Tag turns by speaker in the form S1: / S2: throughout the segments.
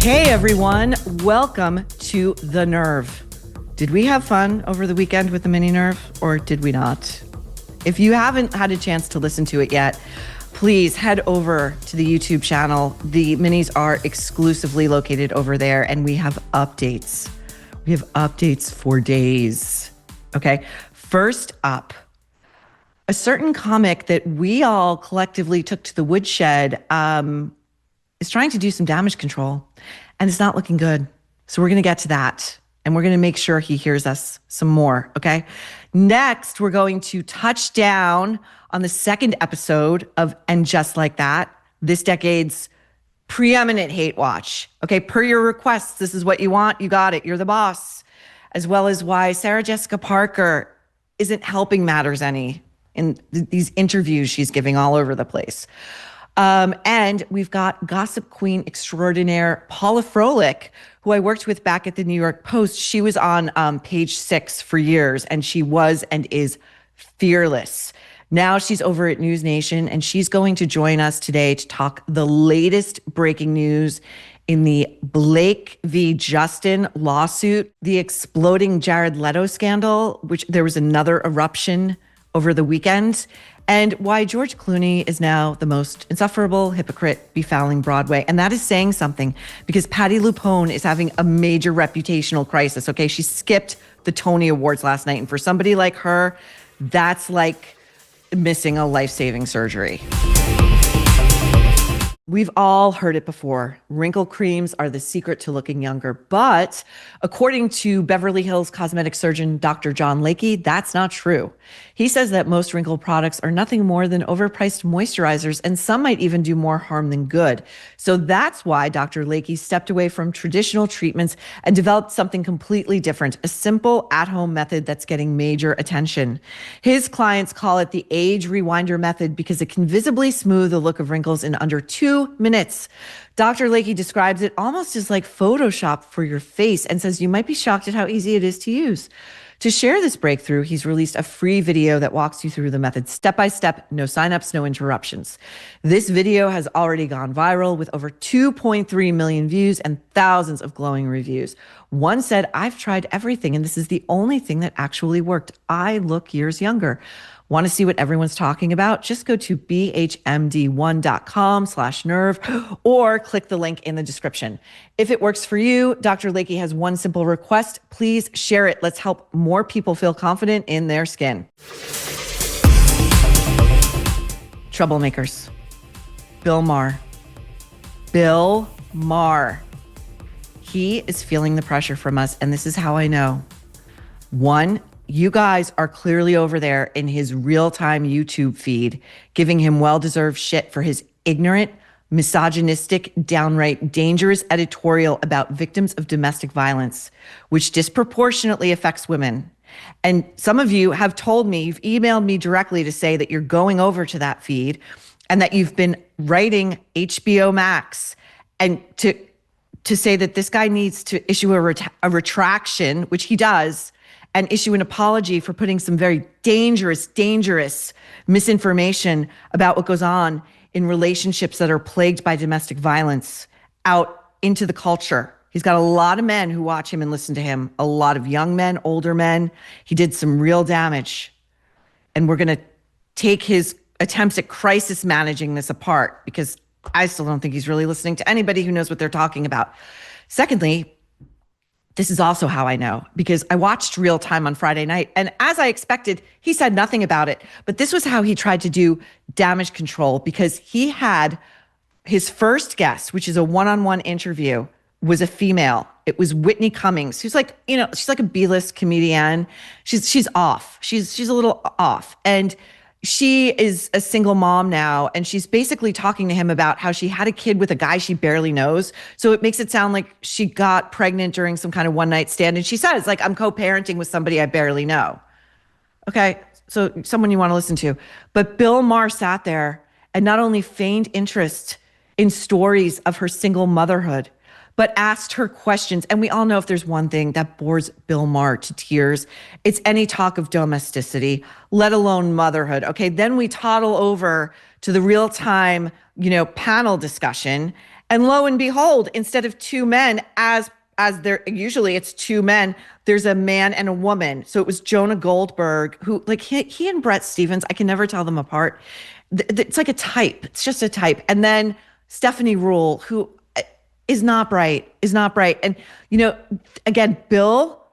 S1: Hey everyone, welcome to The Nerve. Did we have fun over the weekend with the mini Nerve, or did we not? If you haven't had a chance to listen to it yet, please head over to the YouTube channel. The minis are exclusively located over there, and we have updates. We have updates for days. Okay, first up, a certain comic that we all collectively took to the woodshed is trying to do some damage control, and it's not looking good. So we're going to get to that, and we're going to make sure he hears us some more, okay? Next, we're going to touch down on the second episode of And Just Like That, this decade's preeminent hate watch. Okay, per your requests, this is what you want, you got it, you're the boss. As well as why Sarah Jessica Parker isn't helping matters any in these interviews she's giving all over the place. And we've got gossip queen extraordinaire Paula Froelich, who I worked with back at the New York Post. She was on Page 6 for years, and she was and is fearless. Now she's over at NewsNation, and she's going to join us today to talk the latest breaking news in the Blake v. Justin lawsuit, the exploding Jared Leto scandal, which there was another eruption over the weekend, and why George Clooney is now the most insufferable hypocrite befouling Broadway. And that is saying something, because Patti LuPone is having a major reputational crisis, okay? She skipped the Tony Awards last night, and for somebody like her, that's like missing a life-saving surgery. We've all heard it before. Wrinkle creams are the secret to looking younger. But according to Beverly Hills cosmetic surgeon Dr. John Lakey, that's not true. He says that most wrinkle products are nothing more than overpriced moisturizers, and some might even do more harm than good. So that's why Dr. Lakey stepped away from traditional treatments and developed something completely different, a simple at-home method that's getting major attention. His clients call it the age rewinder method because it can visibly smooth the look of wrinkles in under 2 minutes. Dr. Lakey describes it almost as like Photoshop for your face and says you might be shocked at how easy it is to use. To share this breakthrough, he's released a free video that walks you through the method step by step, no signups, no interruptions. This video has already gone viral with over 2.3 million views and thousands of glowing reviews. One said, "I've tried everything, and this is the only thing that actually worked. I look years younger." Want to see what everyone's talking about? Just go to bhmd1.com/nerve or click the link in the description. If it works for you, Dr. Lakey has one simple request. Please share it. Let's help more people feel confident in their skin. Troublemakers. Bill Maher. Bill Maher. He is feeling the pressure from us, and this is how I know. One, you guys are clearly over there in his real-time YouTube feed, giving him well-deserved shit for his ignorant, misogynistic, downright dangerous editorial about victims of domestic violence, which disproportionately affects women. And some of you have told me, you've emailed me directly to say that you're going over to that feed and that you've been writing HBO Max and to say that this guy needs to issue a retraction, which he does, and issue an apology for putting some very dangerous misinformation about what goes on in relationships that are plagued by domestic violence out into the culture. He's got a lot of men who watch him and listen to him, a lot of young men, older men. He did some real damage. And we're going to take his attempts at crisis managing this apart, because I still don't think he's really listening to anybody who knows what they're talking about. Secondly, this is also how I know, because I watched Real Time on Friday night, and as I expected, he said nothing about it. But this was how he tried to do damage control, because he had his first guest, which is a one-on-one interview, was a female. It was Whitney Cummings, who's like, she's like a B-list comedian. She's off. She's a little off. And she is a single mom now, and she's basically talking to him about how she had a kid with a guy she barely knows. So it makes it sound like she got pregnant during some kind of one-night stand. And she says, like, I'm co-parenting with somebody I barely know. Okay, so someone you want to listen to. But Bill Maher sat there and not only feigned interest in stories of her single motherhood, but asked her questions. And we all know if there's one thing that bores Bill Maher to tears, it's any talk of domesticity, let alone motherhood. Okay, then we toddle over to the real time, panel discussion. And lo and behold, instead of two men, as there usually it's two men, there's a man and a woman. So it was Jonah Goldberg, who like he and Brett Stevens, I can never tell them apart. It's like a type. It's just a type. And then Stephanie Ruhle, who is not bright. And, again, Bill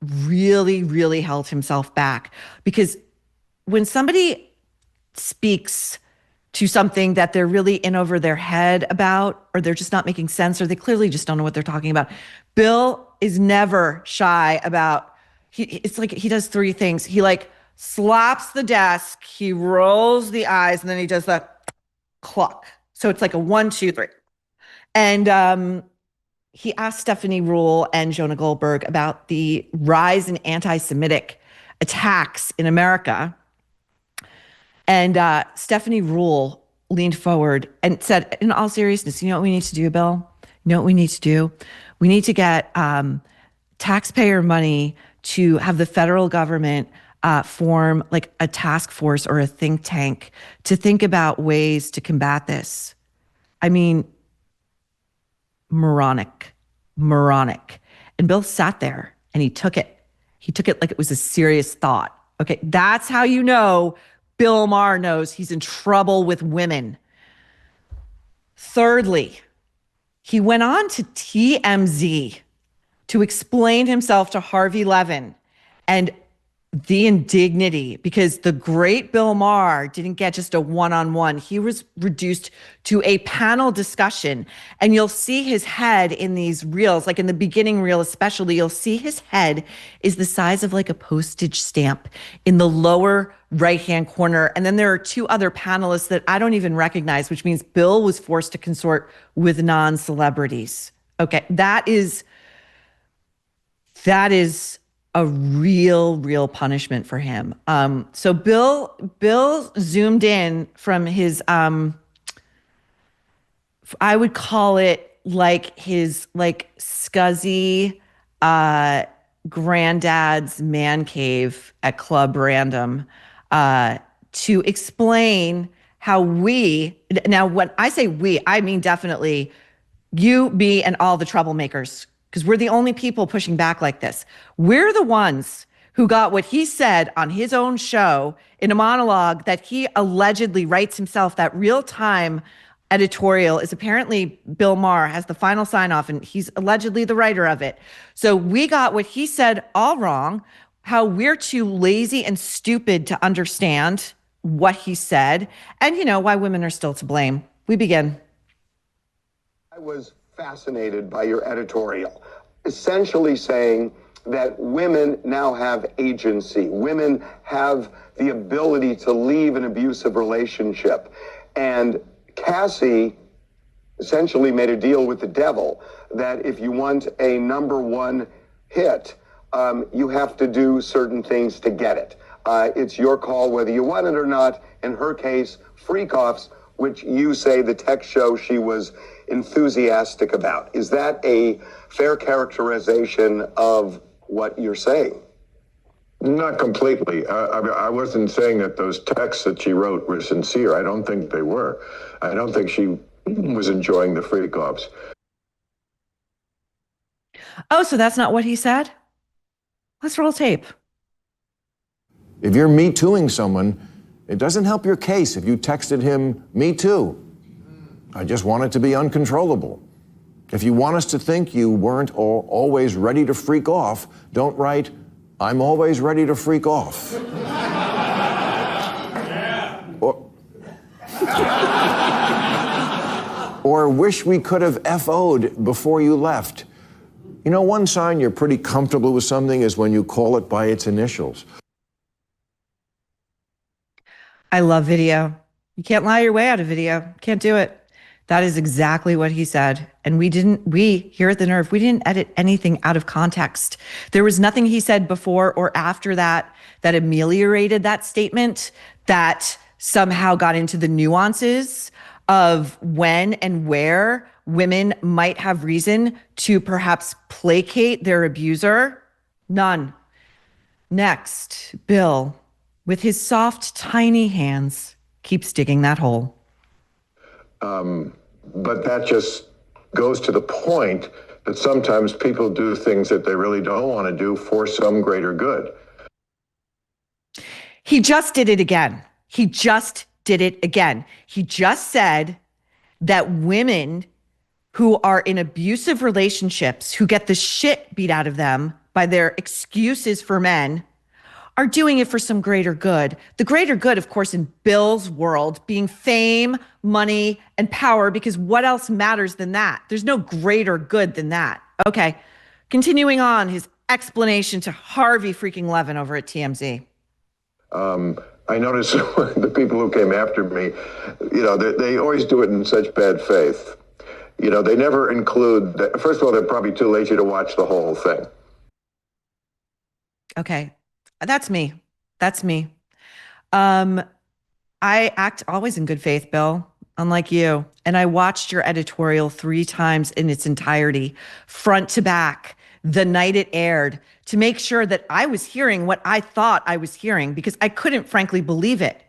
S1: really, really held himself back, because when somebody speaks to something that they're really in over their head about, or they're just not making sense, or they clearly just don't know what they're talking about, Bill is never shy about, it's like he does three things. He like slaps the desk, he rolls the eyes, and then he does the cluck. So it's like a 1, 2, 3. And he asked Stephanie Ruhle and Jonah Goldberg about the rise in anti-Semitic attacks in America. And Stephanie Ruhle leaned forward and said, in all seriousness, you know what we need to do, Bill? You know what we need to do? We need to get taxpayer money to have the federal government form like a task force or a think tank to think about ways to combat this. I mean, moronic. And Bill sat there and he took it. He took it like it was a serious thought. Okay, that's how you know Bill Maher knows he's in trouble with women. Thirdly, he went on to TMZ to explain himself to Harvey Levin and the indignity, because the great Bill Maher didn't get just a one-on-one. He was reduced to a panel discussion. And you'll see his head in these reels, like in the beginning reel especially, you'll see his head is the size of like a postage stamp in the lower right-hand corner. And then there are two other panelists that I don't even recognize, which means Bill was forced to consort with non-celebrities. Okay, that is a real punishment for him. So Bill zoomed in from his, I would call it like his like scuzzy granddad's man cave at Club Random to explain how now when I say we, I mean definitely you, me, and all the troublemakers, because we're the only people pushing back like this. We're the ones who got what he said on his own show in a monologue that he allegedly writes himself. That real-time editorial is apparently Bill Maher has the final sign-off, and he's allegedly the writer of it. So we got what he said all wrong, how we're too lazy and stupid to understand what he said, and why women are still to blame. We begin.
S2: I was fascinated by your editorial, essentially saying that women now have agency. Women have the ability to leave an abusive relationship. And Cassie essentially made a deal with the devil that if you want a #1 hit, you have to do certain things to get it. It's your call whether you want it or not. In her case, freak-offs, which you say the text show she was enthusiastic about. Is that a fair characterization of what you're saying?
S3: Not completely. I wasn't saying that those texts that she wrote were sincere. I don't think they were. I don't think she was enjoying the freak-offs.
S1: Oh, so that's not what he said? Let's roll tape.
S4: If you're Me Tooing someone, it doesn't help your case if you texted him, "Me too. I just want it to be uncontrollable." If you want us to think you weren't always ready to freak off, don't write, "I'm always ready to freak off." Or wish we could have FO'd before you left. One sign you're pretty comfortable with something is when you call it by its initials.
S1: I love video. You can't lie your way out of video. Can't do it. That is exactly what he said. And we here at The Nerve, we didn't edit anything out of context. There was nothing he said before or after that ameliorated that statement, that somehow got into the nuances of when and where women might have reason to perhaps placate their abuser? None. Next, Bill, with his soft, tiny hands, keeps digging that hole.
S3: But that just goes to the point that sometimes people do things that they really don't want to do for some greater good.
S1: He just did it again. He just did it again. He just said that women who are in abusive relationships, who get the shit beat out of them by their excuses for men, are doing it for some greater good. The greater good, of course, in Bill's world, being fame, money, and power, because what else matters than that? There's no greater good than that. Okay, continuing on his explanation to Harvey freaking Levin over at TMZ.
S3: I noticed the people who came after me, they always do it in such bad faith. They never include that. First of all, they're probably too lazy to watch the whole thing.
S1: Okay. That's me. That's me. I act always in good faith, Bill, unlike you. And I watched your editorial 3 times in its entirety, front to back, the night it aired, to make sure that I was hearing what I thought I was hearing, because I couldn't frankly believe it.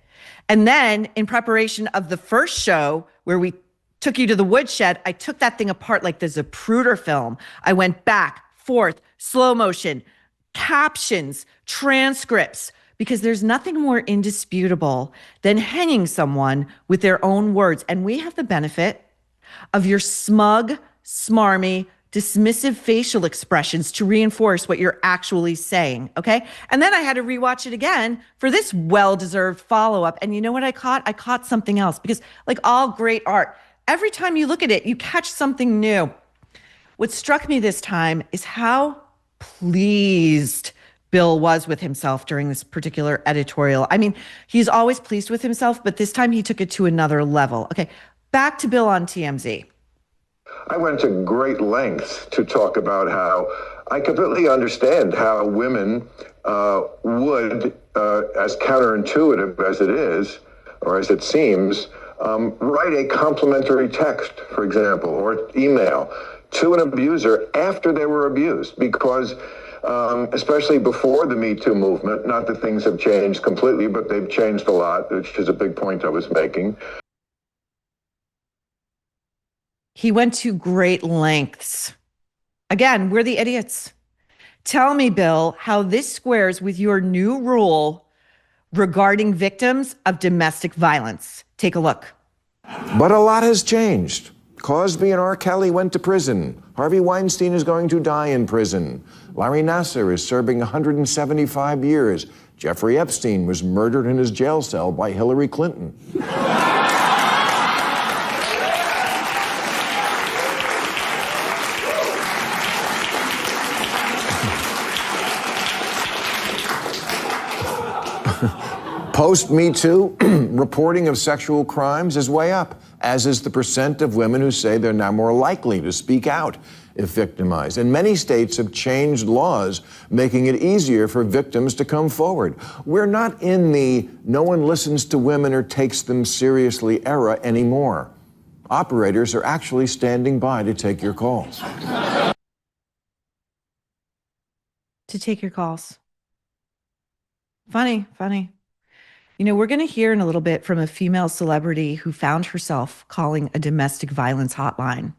S1: And then in preparation of the first show where we took you to the woodshed, I took that thing apart like the Zapruder film. I went back, forth, slow motion, captions, transcripts, because there's nothing more indisputable than hanging someone with their own words. And we have the benefit of your smug, smarmy, dismissive facial expressions to reinforce what you're actually saying, okay? And then I had to rewatch it again for this well-deserved follow-up. And you know what I caught? I caught something else, because like all great art, every time you look at it, you catch something new. What struck me this time is how pleased Bill was with himself during this particular editorial. I mean, he's always pleased with himself, but this time he took it to another level. Okay, back to Bill on TMZ.
S3: I went to great lengths to talk about how I completely understand how women would, as counterintuitive as it is, or as it seems, write a complimentary text, for example, or email to an abuser after they were abused, because especially before the Me Too movement, not that things have changed completely, but they've changed a lot, which is a big point I was making.
S1: He went to great lengths. Again, we're the idiots. Tell me, Bill, how this squares with your new rule regarding victims of domestic violence. Take a look.
S4: But a lot has changed. Cosby and R. Kelly went to prison. Harvey Weinstein is going to die in prison. Larry Nassar is serving 175 years. Jeffrey Epstein was murdered in his jail cell by Hillary Clinton. Post-Me Too, reporting of sexual crimes is way up, as is the percent of women who say they're now more likely to speak out if victimized. And many states have changed laws, making it easier for victims to come forward. We're not in the no one listens to women or takes them seriously era anymore. Operators are actually standing by to take your calls.
S1: To take your calls. Funny. You know, we're going to hear in a little bit from a female celebrity who found herself calling a domestic violence hotline.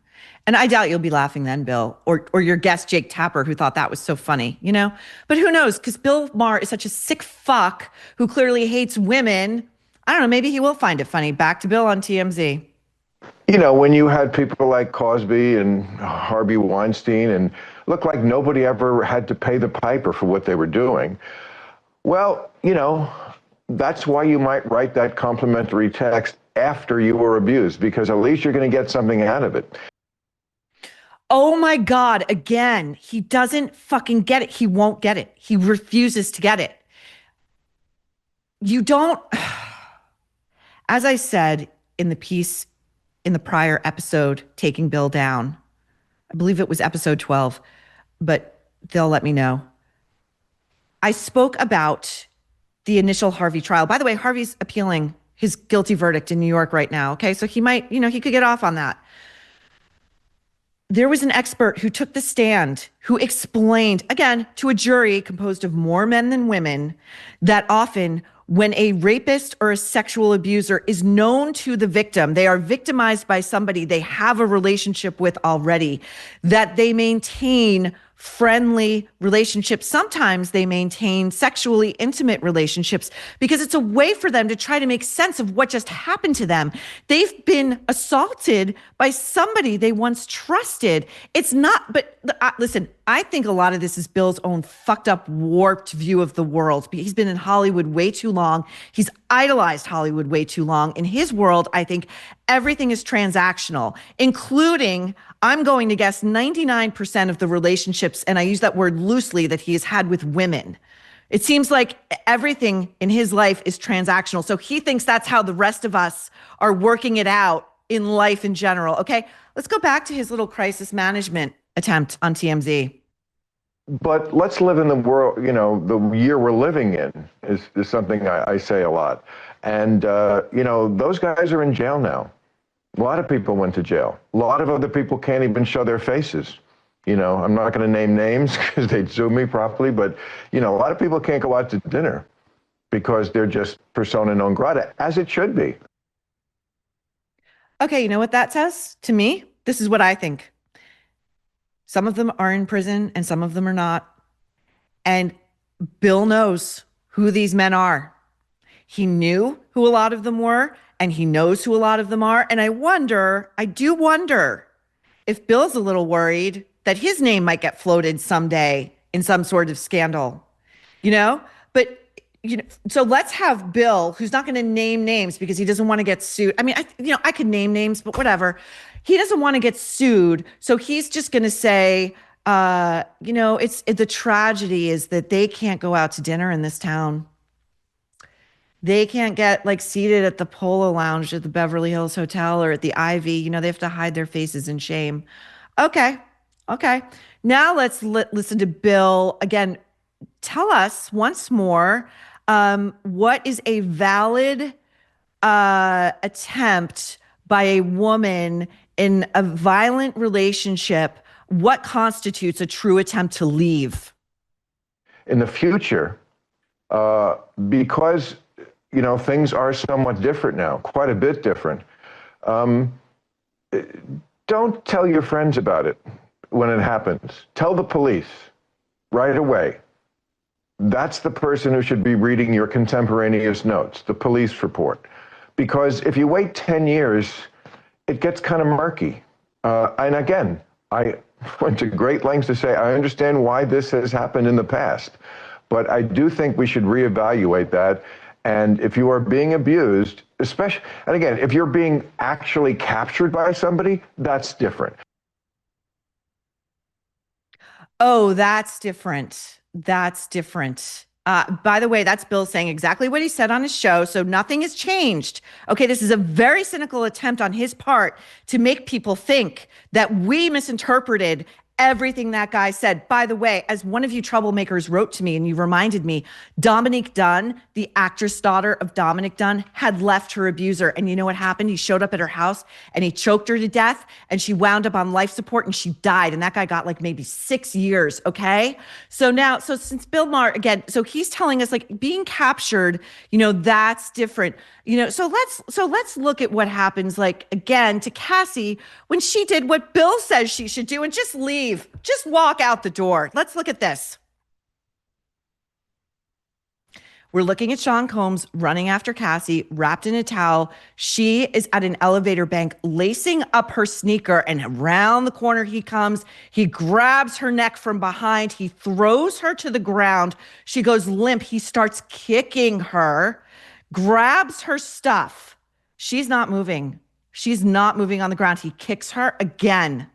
S1: And I doubt you'll be laughing then, Bill, or your guest, Jake Tapper, who thought that was so funny, you know? But who knows? Because Bill Maher is such a sick fuck who clearly hates women. I don't know, maybe he will find it funny. Back to Bill on TMZ.
S3: You know, when you had people like Cosby and Harvey Weinstein and looked like nobody ever had to pay the piper for what they were doing, well, you know, that's why you might write that complimentary text after you were abused, because at least you're going to get something out of it.
S1: Oh my God, again, he doesn't fucking get it. He won't get it. He refuses to get it. You don't, as I said in the piece in the prior episode, Taking Bill Down, I believe it was episode 12, but they'll let me know. I spoke about the initial Harvey trial. By the way, Harvey's appealing his guilty verdict in New York right now. Okay. So he might, he could get off on that. There was an expert who took the stand who explained, again, to a jury composed of more men than women, that often when a rapist or a sexual abuser is known to the victim, they are victimized by somebody they have a relationship with already, that they maintain friendly relationships. Sometimes they maintain sexually intimate relationships because it's a way for them to try to make sense of what just happened to them. They've been assaulted by somebody they once trusted. It's not, but listen, I think a lot of this is Bill's own fucked up, warped view of the world. He's been in Hollywood way too long. He's idolized Hollywood way too long. In his world, I think everything is transactional, including, I'm going to guess, 99% of the relationships, and I use that word loosely, that he has had with women. It seems like everything in his life is transactional. So he thinks that's how the rest of us are working it out in life in general. Okay, let's go back to his little crisis management attempt on TMZ.
S3: But let's live in the world, the year we're living in is something I say a lot. And, those guys are in jail now. A lot of people went to jail. A lot of other people can't even show their faces. I'm not going to name names because they'd sue me properly, but, a lot of people can't go out to dinner because they're just persona non grata, as it should be.
S1: Okay, you know what that says to me? This is what I think. Some of them are in prison and some of them are not. And Bill knows who these men are. He knew who a lot of them were, and he knows who a lot of them are. And I do wonder if Bill's a little worried that his name might get floated someday in some sort of scandal, But, so let's have Bill, who's not going to name names because he doesn't want to get sued. I mean, I could name names, but whatever. He doesn't want to get sued. So he's just going to say, the tragedy is that they can't go out to dinner in this town. They can't get seated at the Polo Lounge at the Beverly Hills Hotel or at the Ivy. They have to hide their faces in shame. Okay. Now let's listen to Bill again. Tell us once more, what is a valid attempt by a woman in a violent relationship? What constitutes a true attempt to leave?
S3: In the future, because things are somewhat different now, quite a bit different. Don't tell your friends about it when it happens. Tell the police right away. That's the person who should be reading your contemporaneous notes, the police report. Because if you wait 10 years, it gets kind of murky. And again, I went to great lengths to say I understand why this has happened in the past, but I do think we should reevaluate that. And if you are being abused, especially, and again, if you're being actually captured by somebody, that's different.
S1: Oh, that's different. That's different. By the way, that's Bill saying exactly what he said on his show. So nothing has changed. Okay, this is a very cynical attempt on his part to make people think that we misinterpreted everything that guy said. By the way, as one of you troublemakers wrote to me and you reminded me, Dominique Dunn, the actress daughter of Dominic Dunn, had left her abuser. And you know what happened? He showed up at her house and he choked her to death and she wound up on life support and she died. And that guy got maybe 6 years. Okay. So since Bill Maher, again, so he's telling us being captured, that's different. So let's look at what happens again to Cassie when she did what Bill says she should do and just leave. Just walk out the door. Let's look at this. We're looking at Sean Combs running after Cassie, wrapped in a towel. She is at an elevator bank, lacing up her sneaker, and around the corner he comes. He grabs her neck from behind. He throws her to the ground. She goes limp. He starts kicking her, grabs her stuff. She's not moving. She's not moving on the ground. He kicks her again.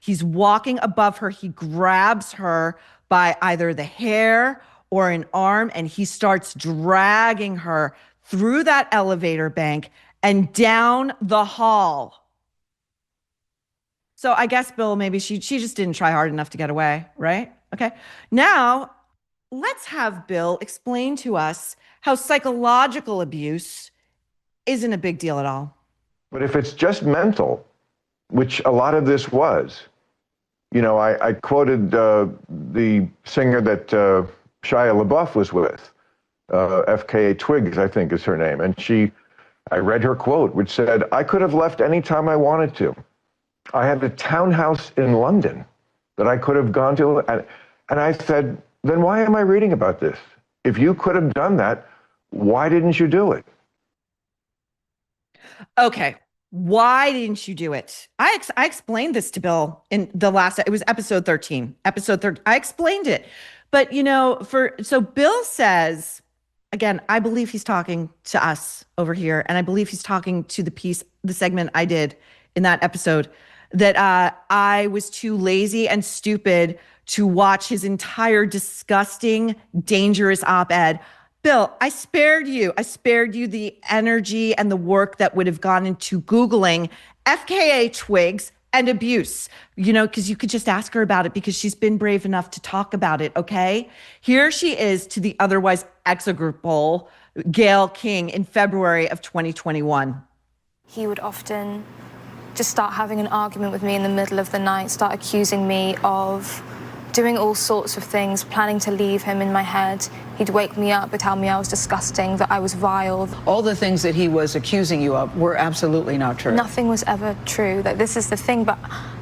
S1: He's walking above her. He grabs her by either the hair or an arm, and he starts dragging her through that elevator bank and down the hall. So I guess, Bill, maybe she just didn't try hard enough to get away, right? Okay. Now, let's have Bill explain to us how psychological abuse isn't a big deal at all.
S3: But if it's just mental, which a lot of this was, you know, I quoted the singer that Shia LaBeouf was with, FKA Twigs, I think is her name. And I read her quote, which said, "I could have left any time I wanted to. I had a townhouse in London that I could have gone to." And I said, then why am I reading about this? If you could have done that, why didn't you do it?
S1: Okay. Why didn't you do it? I explained this to Bill in the last, it was episode 13. I explained it. But, you know, so Bill says, again, I believe he's talking to us over here. And I believe he's talking to the segment I did in that episode, that I was too lazy and stupid to watch his entire disgusting, dangerous op-ed. Bill, I spared you. I spared you the energy and the work that would have gone into Googling FKA Twigs and abuse, you know, because you could just ask her about it because she's been brave enough to talk about it, okay? Here she is to the otherwise execrable Gayle King in February of 2021.
S5: He would often just start having an argument with me in the middle of the night, start accusing me of doing all sorts of things, planning to leave him in my head. He'd wake me up and tell me I was disgusting, that I was vile.
S6: All the things that he was accusing you of were absolutely not true.
S5: Nothing was ever true. Like, this is the thing, but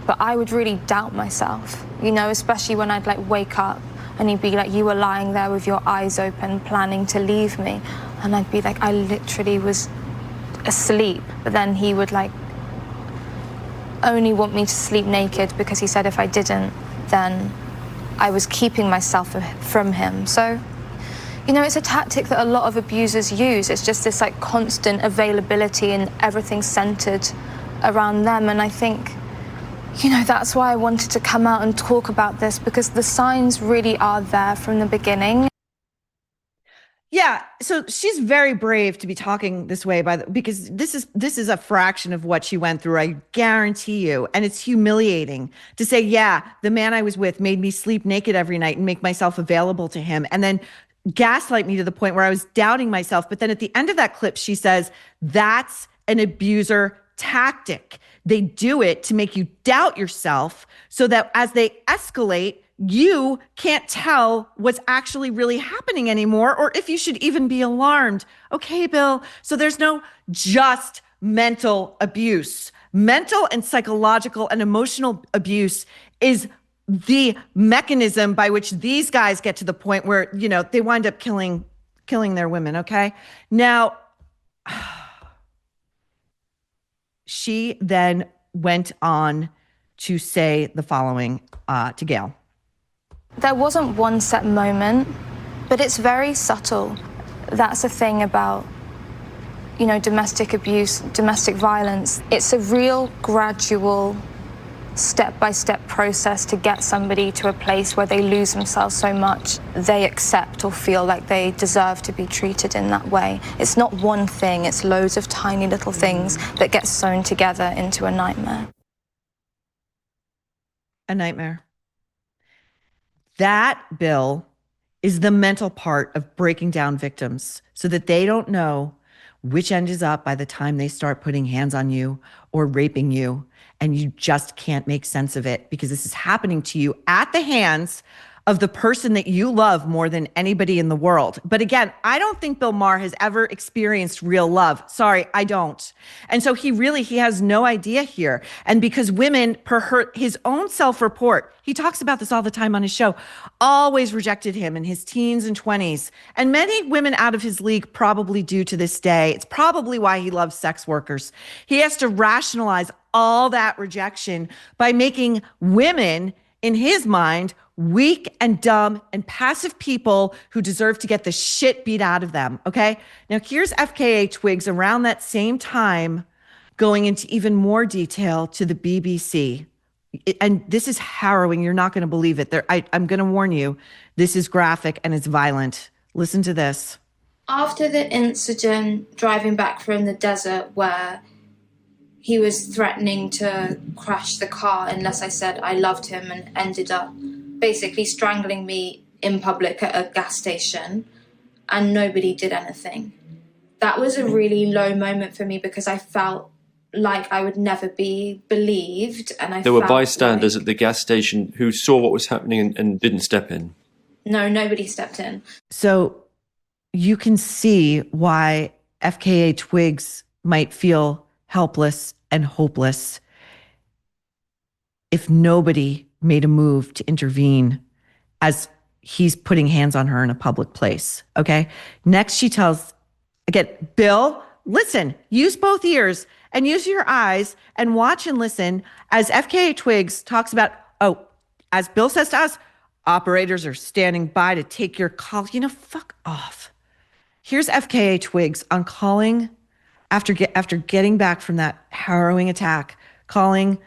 S5: I would really doubt myself, you know, especially when I'd like wake up and he'd be like, "You were lying there with your eyes open, planning to leave me." And I'd be like, "I literally was asleep." But then he would like only want me to sleep naked because he said if I didn't, then I was keeping myself from him. So, you know, it's a tactic that a lot of abusers use. It's just this like constant availability and everything centered around them. And I think, you know, that's why I wanted to come out and talk about this, because the signs really are there from the beginning.
S1: Yeah, so she's very brave to be talking this way because this is a fraction of what she went through, I guarantee you. And it's humiliating to say, yeah, the man I was with made me sleep naked every night and make myself available to him, and then gaslight me to the point where I was doubting myself. But then at the end of that clip, she says, that's an abuser tactic. They do it to make you doubt yourself so that as they escalate, you can't tell what's actually really happening anymore, or if you should even be alarmed. Okay, Bill, so there's no just mental abuse. Mental and psychological and emotional abuse is the mechanism by which these guys get to the point where, you know, they wind up killing their women, okay? Now, she then went on to say the following to Gayle.
S5: There wasn't one set moment, but it's very subtle. That's the thing about, you know, domestic abuse, domestic violence. It's a real gradual, step-by-step process to get somebody to a place where they lose themselves so much they accept or feel like they deserve to be treated in that way. It's not one thing, it's loads of tiny little things that get sewn together into a nightmare.
S1: A nightmare. That, Bill, is the mental part of breaking down victims so that they don't know which end is up by the time they start putting hands on you or raping you. And you just can't make sense of it because this is happening to you at the hands of the person that you love more than anybody in the world. But again, I don't think Bill Maher has ever experienced real love. Sorry, I don't. And so he has no idea here. And because women, per his own self-report, he talks about this all the time on his show, always rejected him in his teens and 20s. And many women out of his league probably do to this day. It's probably why he loves sex workers. He has to rationalize all that rejection by making women, in his mind, weak and dumb and passive people who deserve to get the shit beat out of them, okay? Now, here's FKA Twigs around that same time going into even more detail to the BBC. And this is harrowing. You're not going to believe it. I'm going to warn you. This is graphic and it's violent. Listen to this.
S7: After the incident driving back from the desert where he was threatening to crash the car unless I said I loved him and ended up basically strangling me in public at a gas station, and nobody did anything. That was a really low moment for me because I felt like I would never be believed. And
S8: there were bystanders at the gas station who saw what was happening and didn't step in.
S7: No, nobody stepped in.
S1: So you can see why FKA Twigs might feel helpless and hopeless if nobody made a move to intervene as he's putting hands on her in a public place. Okay. Next, she tells, again, Bill, listen, use both ears and use your eyes and watch and listen as FKA Twigs talks about, oh, as Bill says to us, operators are standing by to take your call. You know, fuck off. Here's FKA Twigs on calling after getting back from that harrowing attack, calling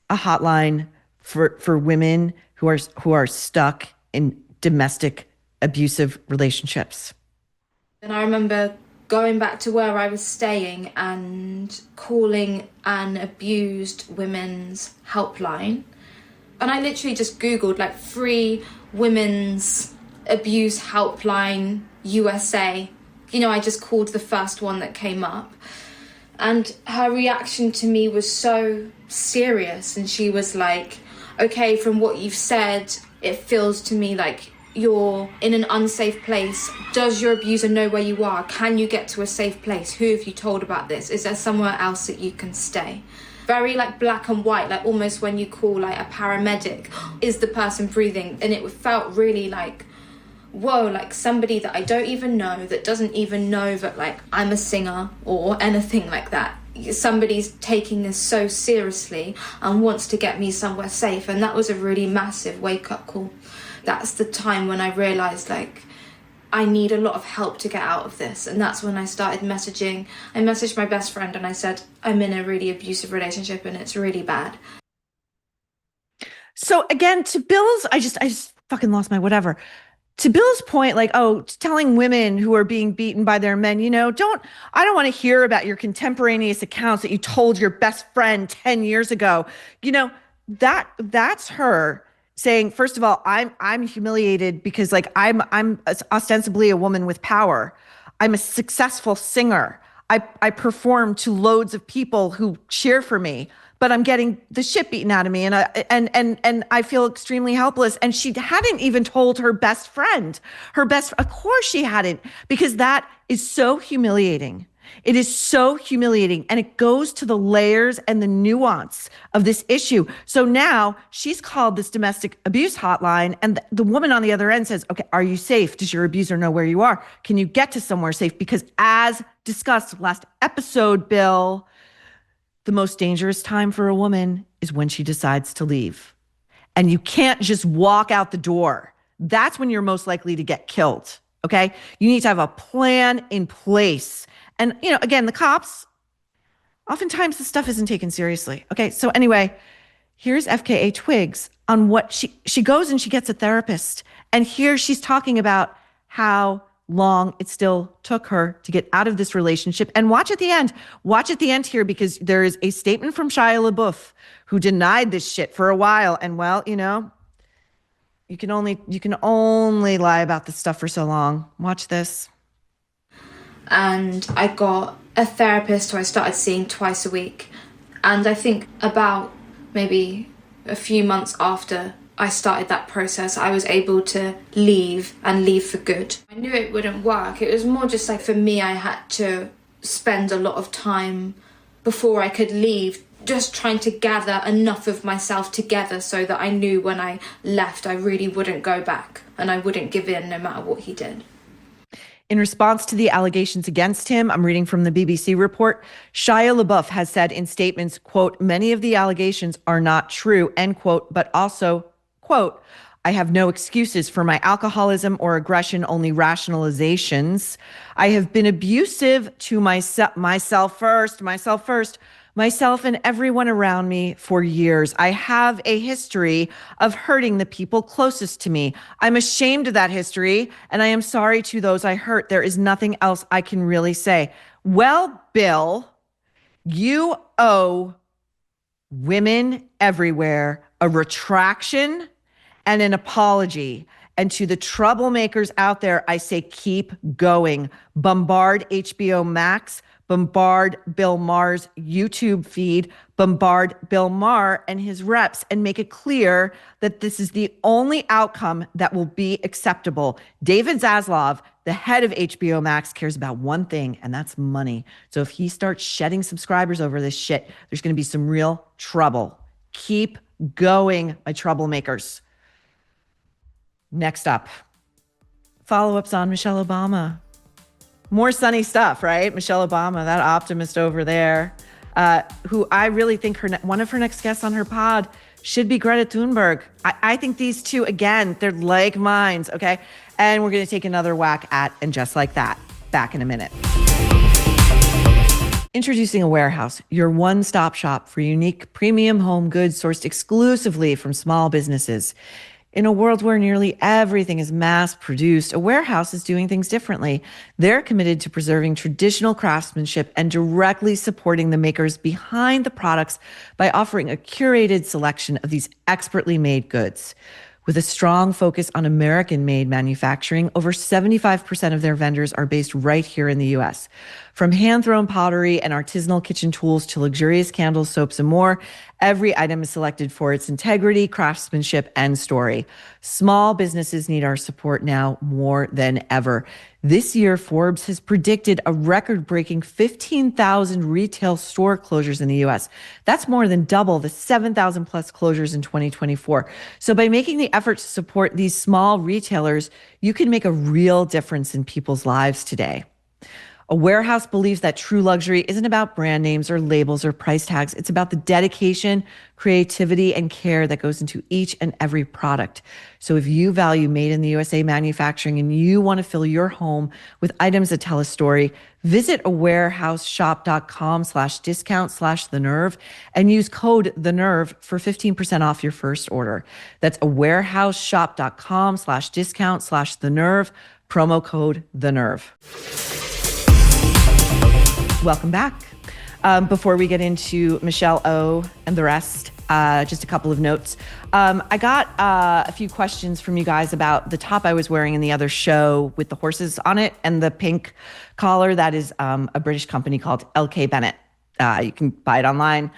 S1: a hotline for women who are stuck in domestic abusive relationships.
S7: And I remember going back to where I was staying and calling an abused women's helpline. And I literally just Googled like free women's abuse helpline USA. You know, I just called the first one that came up. And her reaction to me was so serious. And she was like, okay, from what you've said, it feels to me like you're in an unsafe place. Does your abuser know where you are? Can you get to a safe place? Who have you told about this? Is there somewhere else that you can stay? Very like black and white, like almost when you call like a paramedic, is the person breathing? And it felt really like, whoa, like somebody that I don't even know, that doesn't even know that like I'm a singer or anything like that. Somebody's taking this so seriously and wants to get me somewhere safe. And that was a really massive wake-up call. That's the time when I realized like I need a lot of help to get out of this. And that's when I started messaging. I messaged my best friend and I said, I'm in a really abusive relationship and it's really bad.
S1: So again, to Bill's, I just fucking lost my whatever. To Bill's point, like, oh, telling women who are being beaten by their men, you know, I don't want to hear about your contemporaneous accounts that you told your best friend 10 years ago. You know, that's her saying, first of all, I'm humiliated because like I'm ostensibly a woman with power. I'm a successful singer. I perform to loads of people who cheer for me, but I'm getting the shit beaten out of me, and I feel extremely helpless. And she hadn't even told her best friend, of course she hadn't, because that is so humiliating. It is so humiliating, and it goes to the layers and the nuance of this issue. So now she's called this domestic abuse hotline, and the woman on the other end says, okay, are you safe? Does your abuser know where you are? Can you get to somewhere safe? Because as discussed last episode, Bill, the most dangerous time for a woman is when she decides to leave. And you can't just walk out the door. That's when you're most likely to get killed, okay? You need to have a plan in place. And, you know, again, the cops, oftentimes the stuff isn't taken seriously. Okay, so anyway, here's FKA Twigs on what she goes and she gets a therapist. And here she's talking about how long it still took her to get out of this relationship. And watch at the end here, because there is a statement from Shia LaBeouf, who denied this shit for a while. And well, you know, you can only lie about this stuff for so long. Watch this.
S7: And I got a therapist who I started seeing twice a week. And I think about maybe a few months after I started that process, I was able to leave for good. I knew it wouldn't work. It was more just like, for me, I had to spend a lot of time before I could leave, just trying to gather enough of myself together so that I knew when I left, I really wouldn't go back and I wouldn't give in no matter what he did.
S1: In response to the allegations against him, I'm reading from the BBC report, Shia LaBeouf has said in statements, quote, many of the allegations are not true, end quote, but also, quote, I have no excuses for my alcoholism or aggression, only rationalizations. I have been abusive to myself and everyone around me for years. I have a history of hurting the people closest to me. I'm ashamed of that history, and I am sorry to those I hurt. There is nothing else I can really say. Well, Bill, you owe women everywhere a retraction and an apology. And to the troublemakers out there, I say keep going. Bombard HBO Max, bombard Bill Maher's YouTube feed, bombard Bill Maher and his reps, and make it clear that this is the only outcome that will be acceptable. David Zaslav, the head of HBO Max, cares about one thing, and that's money. So if he starts shedding subscribers over this shit, there's going to be some real trouble. Keep going, my troublemakers. Next up, follow-ups on Michelle Obama. More sunny stuff, right? Michelle Obama, that optimist over there, who I really think one of her next guests on her pod should be Greta Thunberg. I think these two, again, they're like minds, okay? And we're going to take another whack at And Just Like That. Back in a minute. Introducing A Warehouse, your one-stop shop for unique premium home goods sourced exclusively from small businesses. In a world where nearly everything is mass-produced, A Warehouse is doing things differently. They're committed to preserving traditional craftsmanship and directly supporting the makers behind the products by offering a curated selection of these expertly made goods. With a strong focus on American-made manufacturing, over 75% of their vendors are based right here in the U.S. From hand-thrown pottery and artisanal kitchen tools to luxurious candles, soaps, and more, every item is selected for its integrity, craftsmanship, and story. Small businesses need our support now more than ever. This year, Forbes has predicted a record-breaking 15,000 retail store closures in the U.S. That's more than double the 7,000 plus closures in 2024. So by making the effort to support these small retailers, you can make a real difference in people's lives today. A Warehouse believes that true luxury isn't about brand names or labels or price tags. It's about the dedication, creativity, and care that goes into each and every product. So if you value made in the USA manufacturing and you want to fill your home with items that tell a story, visit awarehouseshop.com/discount/thenerve and use code THENERVE for 15% off your first order. That's awarehouseshop.com/discount/thenerve, promo code THENERVE. Welcome back. Before we get into Michelle O and the rest, just a couple of notes. I got a few questions from you guys about the top I was wearing in the other show with the horses on it and the pink collar. That is a British company called LK Bennett. You can buy it online.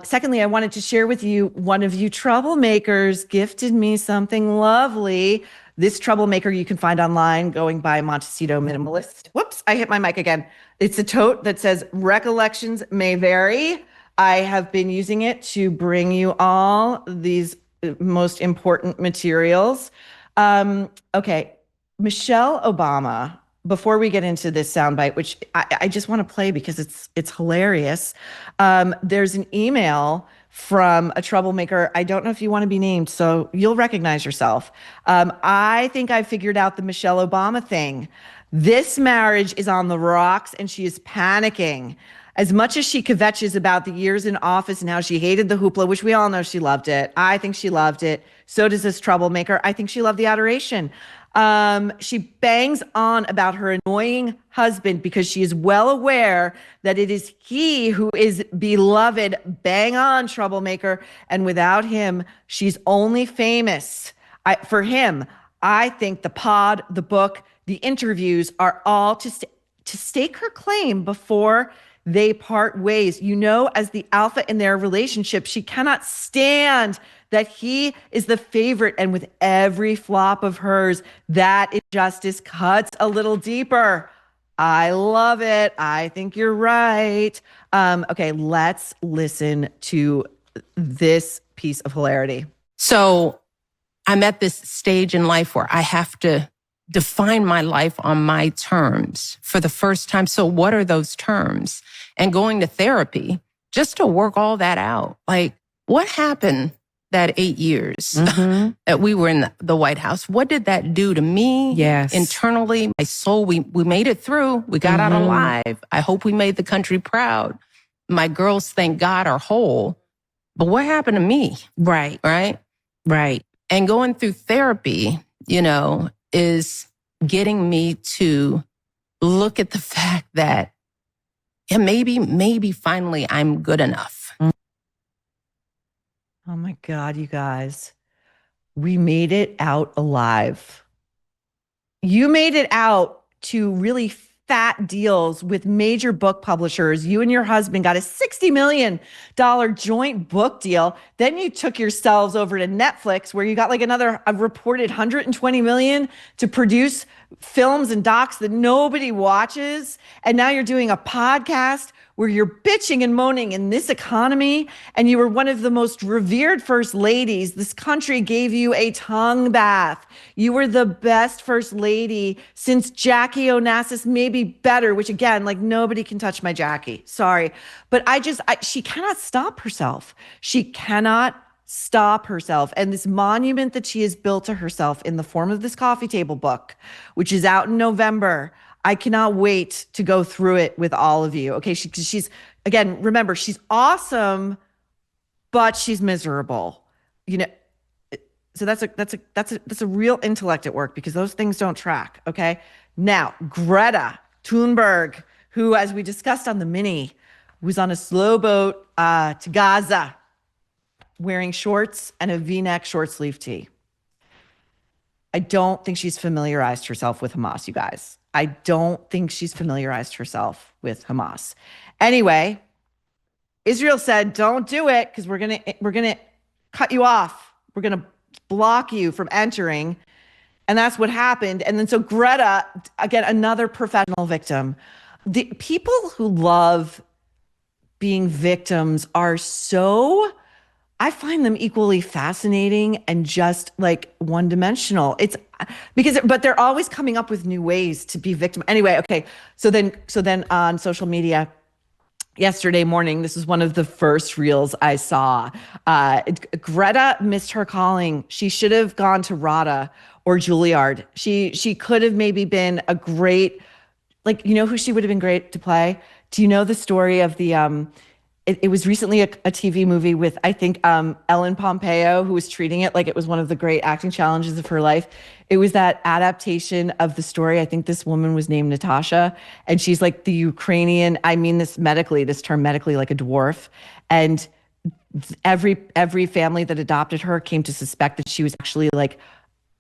S1: Secondly, I wanted to share with you, one of you troublemakers gifted me something lovely. This troublemaker you can find online going by Montecito Minimalist. Whoops, I hit my mic again. It's a tote that says recollections may vary. I have been using it to bring you all these most important materials. Okay, Michelle Obama, before we get into this soundbite, which I just want to play because it's hilarious. There's an email from a troublemaker. I don't know if you want to be named, so you'll recognize yourself. I think I figured out the Michelle Obama thing. This marriage is on the rocks and she is panicking. As much as she kvetches about the years in office and how she hated the hoopla, which we all know she loved it. I think she loved it. So does this troublemaker. I think she loved the adoration. She bangs on about her annoying husband because she is well aware that it is he who is beloved. Bang on, troublemaker. And without him, she's only famous. For him, I think the pod, the book, the interviews are all to stake her claim before they part ways. You know, as the alpha in their relationship, she cannot stand that he is the favorite. And with every flop of hers, that injustice cuts a little deeper. I love it. I think you're right. Okay, let's listen to this piece of hilarity.
S9: So I'm at this stage in life where I have to define my life on my terms for the first time. So what are those terms? And going to therapy just to work all that out. Like, what happened that 8 years that we were in the White House? What did that do to me?
S6: Yes.
S9: Internally, my soul, we made it through. We got out alive. I hope we made the country proud. My girls, thank God, are whole. But what happened to me?
S6: Right.
S9: Right?
S6: Right.
S9: And going through therapy, you know, is getting me to look at the fact that maybe finally I'm good enough.
S1: Oh my God, you guys. we made it out alive. You made it out to really fat deals with major book publishers. You and your husband got a $60 million joint book deal. Then you took yourselves over to Netflix, where you got like a reported $120 million to produce films and docs that nobody watches. And now you're doing a podcast where you're bitching and moaning in this economy, and you were one of the most revered first ladies. This country gave you a tongue bath. You were the best first lady since Jackie Onassis, maybe better, which again, like nobody can touch my Jackie. Sorry. But she cannot stop herself. She cannot stop herself. And this monument that she has built to herself in the form of this coffee table book, which is out in November, I cannot wait to go through it with all of you. Okay, she's again, remember, she's awesome, but she's miserable. You know, so that's a real intellect at work, because those things don't track. Okay, now Greta Thunberg, who, as we discussed on the mini, was on a slow boat to Gaza, wearing shorts and a V-neck short sleeve tee. I don't think she's familiarized herself with Hamas, you guys. I don't think she's familiarized herself with Hamas. Anyway, Israel said, don't do it, because we're gonna cut you off. We're gonna block you from entering. And that's what happened. And then so Greta, again, another professional victim. The people who love being victims are so, I find them equally fascinating and just like one-dimensional. But they're always coming up with new ways to be victim. Anyway, okay. So then on social media yesterday morning, this was one of the first reels I saw. Greta missed her calling. She should have gone to RADA or Juilliard. She could have maybe been a great, like, you know who she would have been great to play? Do you know the story of the, it was recently a TV movie with, I think, Ellen Pompeo, who was treating it like it was one of the great acting challenges of her life. It was that adaptation of the story. I think this woman was named Natasha, and she's like the Ukrainian, I mean this term medically, like a dwarf. And every family that adopted her came to suspect that she was actually like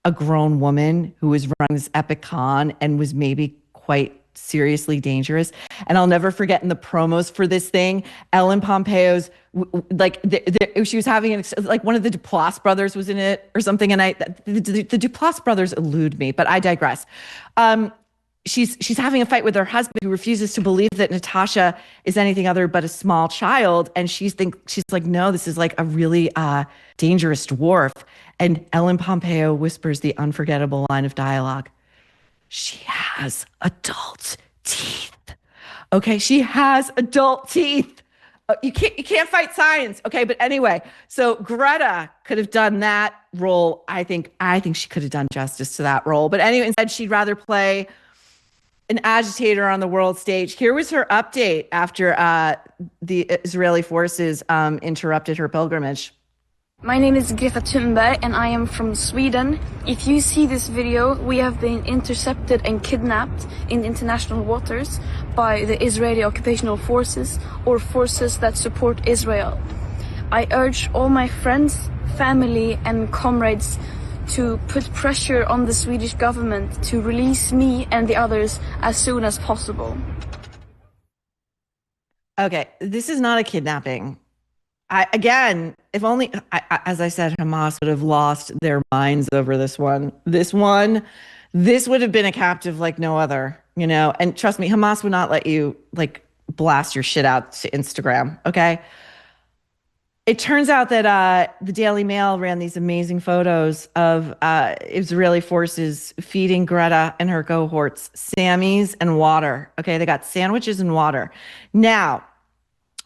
S1: a grown woman who was running this epic con and was maybe quite seriously dangerous. And I'll never forget, in the promos for this thing, Ellen Pompeo's she was having like one of the Duplass brothers was in it or something, and the Duplass brothers elude me, but I digress. She's having a fight with her husband, who refuses to believe that Natasha is anything other but a small child, and she's like, no, this is like a really dangerous dwarf. And Ellen Pompeo whispers the unforgettable line of dialogue: she has adult teeth. Okay, she has adult teeth. You can't fight science. Okay, but anyway, so Greta could have done that role. I think she could have done justice to that role. But anyway, instead she'd rather play an agitator on the world stage. Here was her update after the Israeli forces interrupted her pilgrimage.
S10: My name is Greta Thunberg and I am from Sweden. If you see this video, we have been intercepted and kidnapped in international waters by the Israeli occupational forces or forces that support Israel. I urge all my friends, family and comrades to put pressure on the Swedish government to release me and the others as soon as possible.
S1: Okay, this is not a kidnapping. If only, as I said, Hamas would have lost their minds over this one. This would have been a captive like no other, you know? And trust me, Hamas would not let you like blast your shit out to Instagram, okay? It turns out that the Daily Mail ran these amazing photos of Israeli forces feeding Greta and her cohorts Sammys and water, okay? They got sandwiches and water. Now,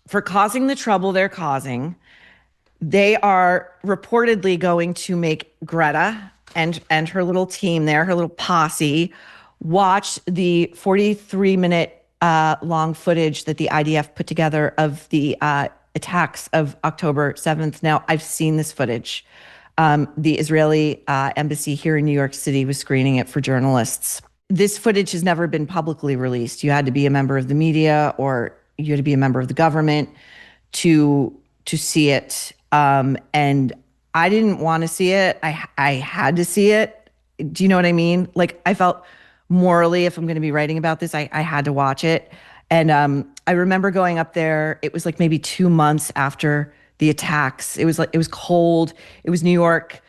S1: for causing the trouble they're causing, they are reportedly going to make Greta and her little team there, her little posse, watch the 43-minute long footage that the IDF put together of the attacks of October 7th. Now, I've seen this footage. The Israeli embassy here in New York City was screening it for journalists. This footage has never been publicly released. You had to be a member of the media or you had to be a member of the government to see it. And I didn't want to see it. I had to see it. Do you know what I mean? Like, I felt morally, if I'm going to be writing about this, I had to watch it. And I remember going up there. It was like maybe 2 months after the attacks. It was cold. It was New York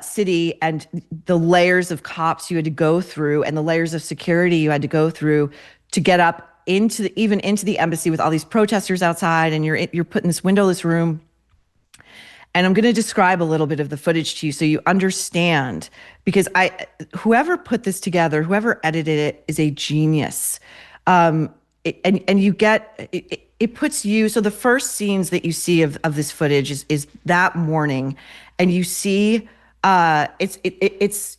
S1: City, and the layers of cops you had to go through, and the layers of security you had to go through to get up into the embassy with all these protesters outside, and you're put in this windowless room. And I'm going to describe a little bit of the footage to you so you understand, because whoever put this together, whoever edited it, is a genius. And you get it puts you. So the first scenes that you see of this footage is that morning, and you see it's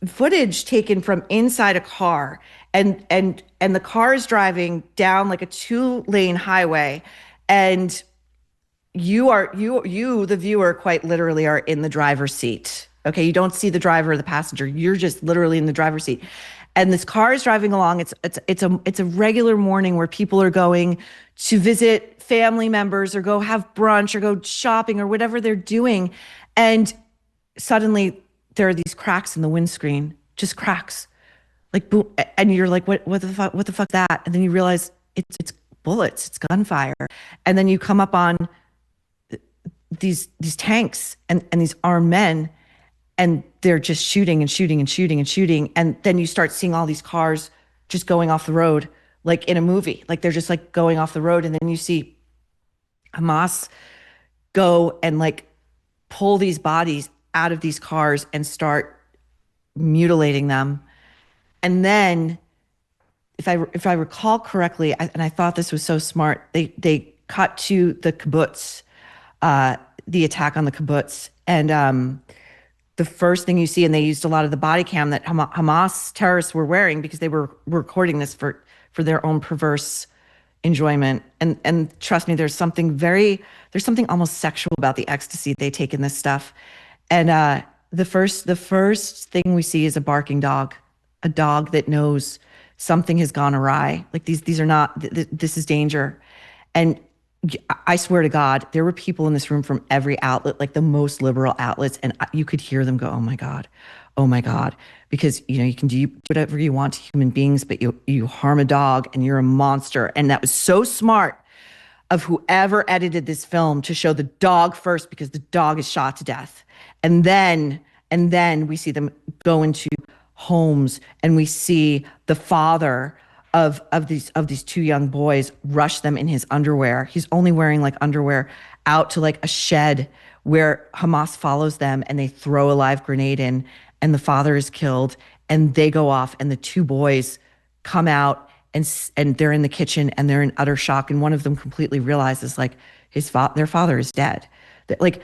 S1: footage taken from inside a car, and the car is driving down like a 2-lane highway, and you, the viewer, quite literally are in the driver's seat. Okay, you don't see the driver or the passenger. You're just literally in the driver's seat. And this car is driving along. It's a regular morning where people are going to visit family members or go have brunch or go shopping or whatever they're doing. And suddenly there are these cracks in the windscreen, just cracks. Like boom, and you're like, what the fuck that? And then you realize it's bullets, it's gunfire. And then you come up on these tanks and these armed men, and they're just shooting and shooting and shooting and shooting. And then you start seeing all these cars just going off the road, like in a movie, like they're just like going off the road. And then you see Hamas go and like pull these bodies out of these cars and start mutilating them. And then if I recall correctly, and I thought this was so smart, they cut to the kibbutz, the attack on the kibbutz. And the first thing you see, and they used a lot of the body cam that Hamas terrorists were wearing because they were recording this for their own perverse enjoyment. And trust me, there's something almost sexual about the ecstasy they take in this stuff. And the first thing we see is a barking dog, a dog that knows something has gone awry. Like these are not, this is danger. And I swear to God, there were people in this room from every outlet, like the most liberal outlets, and you could hear them go, oh my God, because you can do whatever you want to human beings, but you harm a dog and you're a monster. And that was so smart of whoever edited this film to show the dog first, because the dog is shot to death. And then we see them go into homes, and we see the father of these two young boys rush them in his underwear. He's only wearing like underwear out to like a shed where Hamas follows them, and they throw a live grenade in, and the father is killed, and they go off, and the two boys come out, and they're in the kitchen, and they're in utter shock, and one of them completely realizes like their father is dead. Like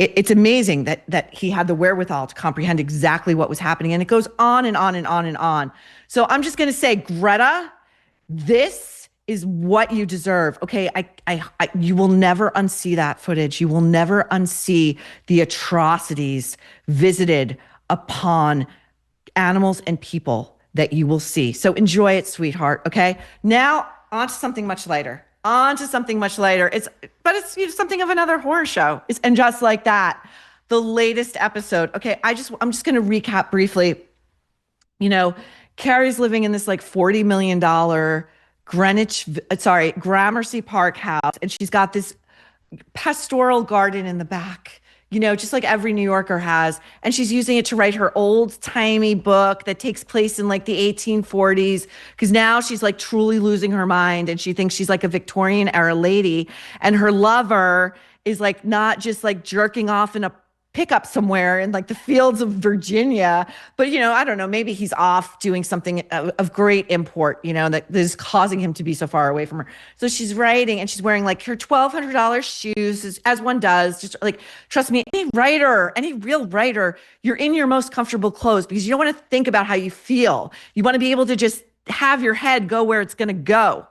S1: it's amazing that he had the wherewithal to comprehend exactly what was happening, and it goes on and on and on and on. So I'm just going to say, Greta, this is what you deserve. Okay, you will never unsee that footage. You will never unsee the atrocities visited upon animals and people that you will see. So enjoy it, sweetheart. Okay, now on to something much lighter. It's something of another horror show. And just like that, the latest episode. Okay, I'm just going to recap briefly. Carrie's living in this like $40 million Gramercy Park house, and she's got this pastoral garden in the back, just like every New Yorker has. And she's using it to write her old-timey book that takes place in like the 1840s, because now she's like truly losing her mind, and she thinks she's like a Victorian era lady, and her lover is like not just like jerking off in a pickup somewhere in like the fields of Virginia, but I don't know, maybe he's off doing something of great import, that is causing him to be so far away from her. So she's writing, and she's wearing like her $1,200 shoes, as one does. Just like, trust me, any real writer, you're in your most comfortable clothes because you don't want to think about how you feel. You want to be able to just have your head go where it's going to go.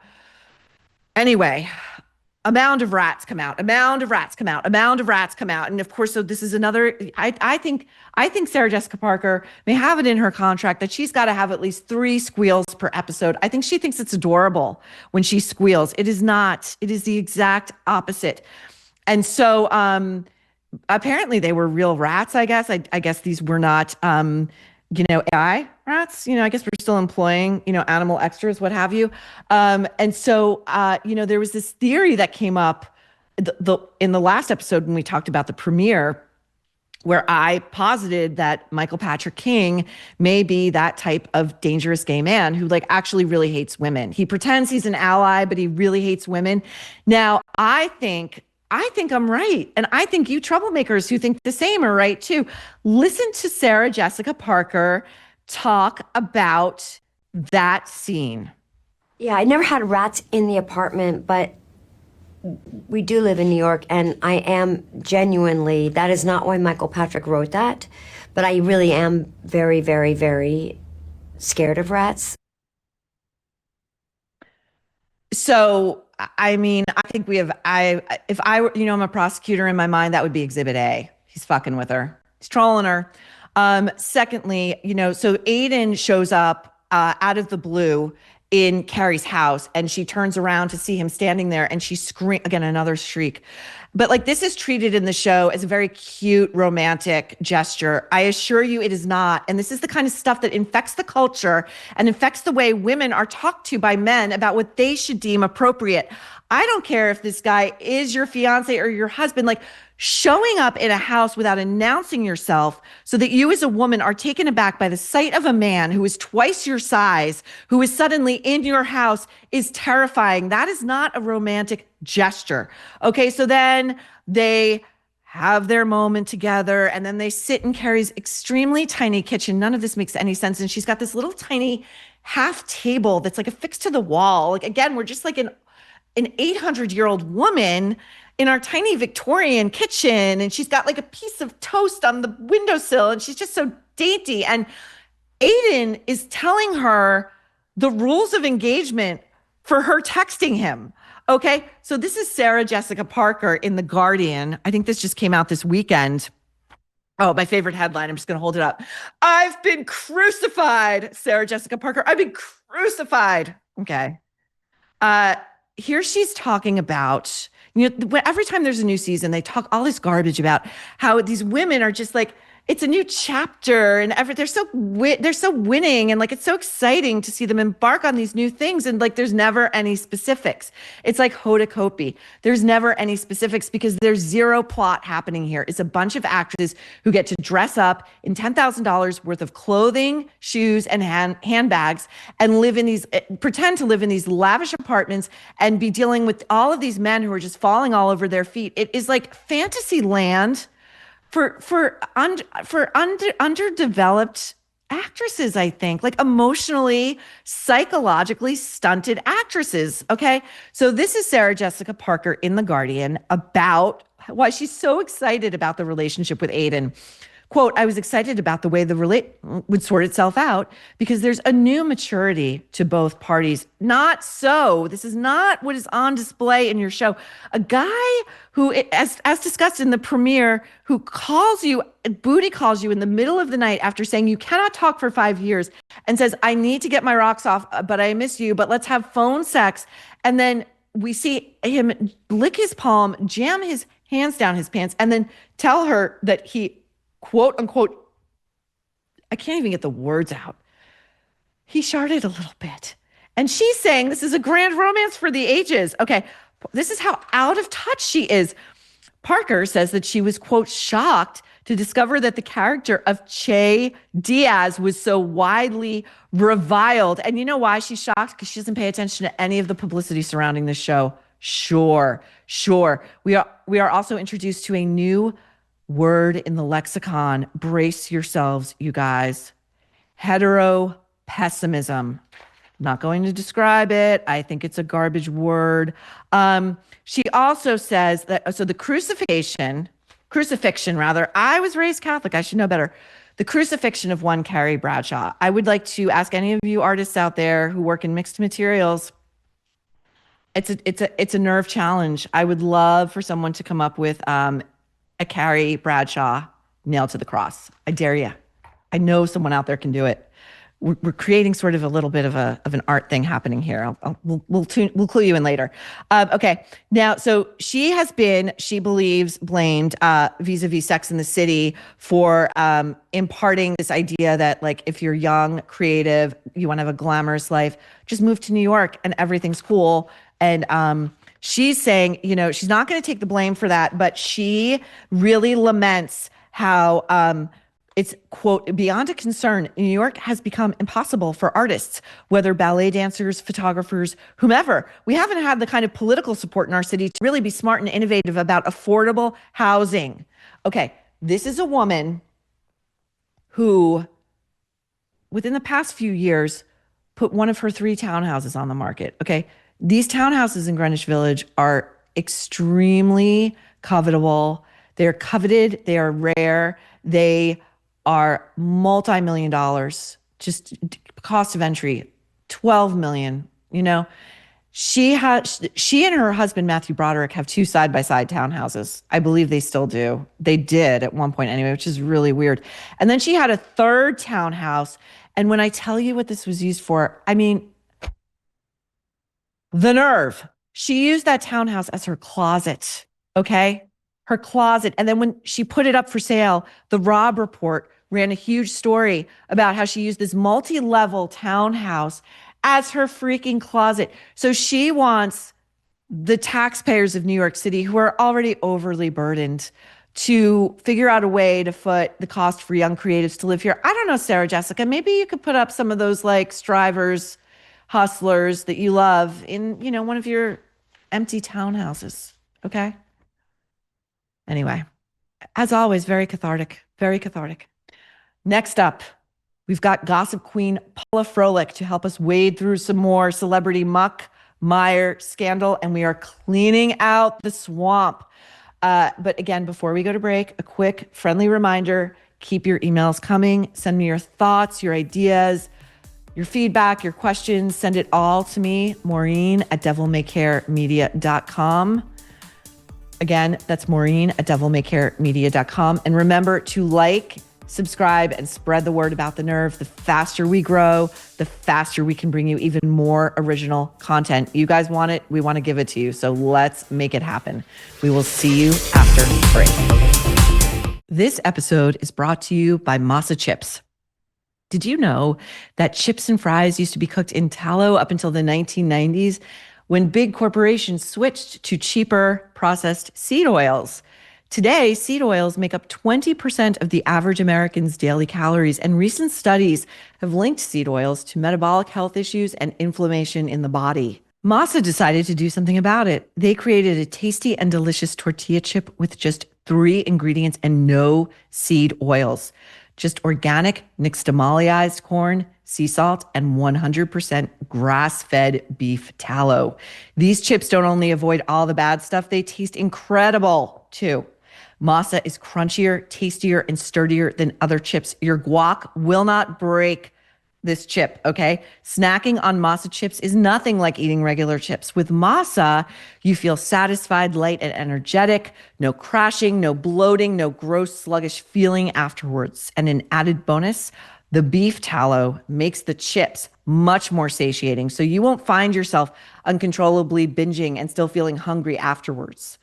S1: Anyway, a mound of rats come out. And of course, so this is another, I think Sarah Jessica Parker may have it in her contract that she's got to have at least 3 squeals per episode. I think she thinks it's adorable when she squeals. It is not. It is the exact opposite. And so apparently they were real rats, I guess. I guess these were not, AI rats. I guess we're still employing, animal extras, what have you. And so, there was this theory that came up in the last episode when we talked about the premiere, where I posited that Michael Patrick King may be that type of dangerous gay man who actually really hates women. He pretends he's an ally, but he really hates women. Now, I think I'm right. And I think you troublemakers who think the same are right too. Listen to Sarah Jessica Parker talk about that scene.
S11: Yeah, I never had rats in the apartment, but we do live in New York, and I am genuinely, that is not why Michael Patrick wrote that, but I really am very, very, very scared of rats.
S1: So, I think if I were, I'm a prosecutor in my mind, that would be Exhibit A. He's fucking with her. He's trolling her. Secondly, so Aiden shows up out of the blue in Carrie's house, and she turns around to see him standing there, and she screams again, another shriek. But this is treated in the show as a very cute, romantic gesture. I assure you it is not. And this is the kind of stuff that infects the culture and infects the way women are talked to by men about what they should deem appropriate. I don't care if this guy is your fiance or your husband, showing up in a house without announcing yourself so that you as a woman are taken aback by the sight of a man who is twice your size, who is suddenly in your house, is terrifying. That is not a romantic gesture. Okay, so then they have their moment together, and then they sit in Carrie's extremely tiny kitchen. None of this makes any sense. And she's got this little tiny half table that's affixed to the wall. Again, we're just an 800-year-old woman in our tiny Victorian kitchen, and she's got a piece of toast on the windowsill, and she's just so dainty. And Aiden is telling her the rules of engagement for her texting him. Okay, so this is Sarah Jessica Parker in The Guardian. I think this just came out this weekend. Oh, my favorite headline. I'm just going to hold it up. I've been crucified, Sarah Jessica Parker. I've been crucified. Okay. Here she's talking about, every time there's a new season, they talk all this garbage about how these women are just it's a new chapter, and they're so winning, and it's so exciting to see them embark on these new things, and there's never any specifics. It's like Hoda Kotb. There's never any specifics because there's zero plot happening here. It's a bunch of actresses who get to dress up in $10,000 worth of clothing, shoes, and handbags, and pretend to live in these lavish apartments and be dealing with all of these men who are just falling all over their feet. It is like fantasy land for underdeveloped actresses, I think, emotionally, psychologically stunted actresses. Okay. So this is Sarah Jessica Parker in The Guardian about why she's so excited about the relationship with Aiden. Quote, I was excited about the way the would sort itself out because there's a new maturity to both parties. Not so. This is not what is on display in your show. A guy who, as discussed in the premiere, who booty calls you in the middle of the night after saying you cannot talk for 5 years and says, I need to get my rocks off, but I miss you, but let's have phone sex. And then we see him lick his palm, jam his hands down his pants, and then tell her that he, quote unquote, I can't even get the words out. He sharted a little bit. And she's saying this is a grand romance for the ages. Okay, this is how out of touch she is. Parker says that she was, quote, shocked to discover that the character of Che Diaz was so widely reviled. And you know why she's shocked? Because she doesn't pay attention to any of the publicity surrounding the show. Sure. We are also introduced to a new word in the lexicon. Brace yourselves, you guys. Heteropessimism. Not going to describe it. I think it's a garbage word. She also says that, so the crucifixion, I was raised Catholic, I should know better. The crucifixion of one Carrie Bradshaw. I would like to ask any of you artists out there who work in mixed materials, it's a nerve challenge. I would love for someone to come up with a Carrie Bradshaw nailed to the cross. I dare you. I know someone out there can do it. we're creating sort of a little bit of an art thing happening here. We'll clue you in later. Okay. Now, so she believes, blamed vis-a-vis Sex and the City for imparting this idea that, like, if you're young, creative, you want to have a glamorous life, just move to New York and everything's cool. And she's saying, she's not going to take the blame for that, but she really laments how it's, quote, beyond a concern, New York has become impossible for artists, whether ballet dancers, photographers, whomever. We haven't had the kind of political support in our city to really be smart and innovative about affordable housing. Okay, this is a woman who, within the past few years, put one of her 3 townhouses on the market. Okay, these townhouses in Greenwich Village are extremely covetable. They're coveted. They are rare. They are multi-million dollars, just cost of entry, $12 million. She and her husband, Matthew Broderick, have 2 side-by-side townhouses. I believe they still do. They did at one point anyway, which is really weird. And then she had a 3rd townhouse. And when I tell you what this was used for, I mean, the nerve. She used that townhouse as her closet, okay? Her closet. And then when she put it up for sale, the Robb Report ran a huge story about how she used this multi-level townhouse as her freaking closet. So she wants the taxpayers of New York City, who are already overly burdened, to figure out a way to foot the cost for young creatives to live here. I don't know, Sarah Jessica, maybe you could put up some of those like strivers, hustlers that you love in, one of your empty townhouses. Okay. Anyway, as always, very cathartic, very cathartic. Next up, we've got gossip queen Paula Froelich to help us wade through some more celebrity muck, mire, scandal, and we are cleaning out the swamp. But again, before we go to break, a quick friendly reminder, keep your emails coming. Send me your thoughts, your ideas, your feedback, your questions. Send it all to me, Maureen at devilmaycaremedia.com. Again, that's Maureen at devilmaycaremedia.com. And remember to like, subscribe, and spread the word about The Nerve. The faster we grow, the faster we can bring you even more original content. You guys want it, we want to give it to you. So let's make it happen. We will see you after break. This episode is brought to you by Masa Chips. Did you know that chips and fries used to be cooked in tallow up until the 1990s, when big corporations switched to cheaper processed seed oils? Today, seed oils make up 20% of the average American's daily calories, and recent studies have linked seed oils to metabolic health issues and inflammation in the body. Masa decided to do something about it. They created a tasty and delicious tortilla chip with just 3 ingredients and no seed oils. Just organic nixtamalized corn, sea salt, and 100% grass-fed beef tallow. These chips don't only avoid all the bad stuff, they taste incredible too. Masa is crunchier, tastier, and sturdier than other chips. Your guac will not break this chip, okay? Snacking on Masa chips is nothing like eating regular chips. With Masa, you feel satisfied, light, and energetic. No crashing, no bloating, no gross, sluggish feeling afterwards. And an added bonus, the beef tallow makes the chips much more satiating, so you won't find yourself uncontrollably binging and still feeling hungry afterwards.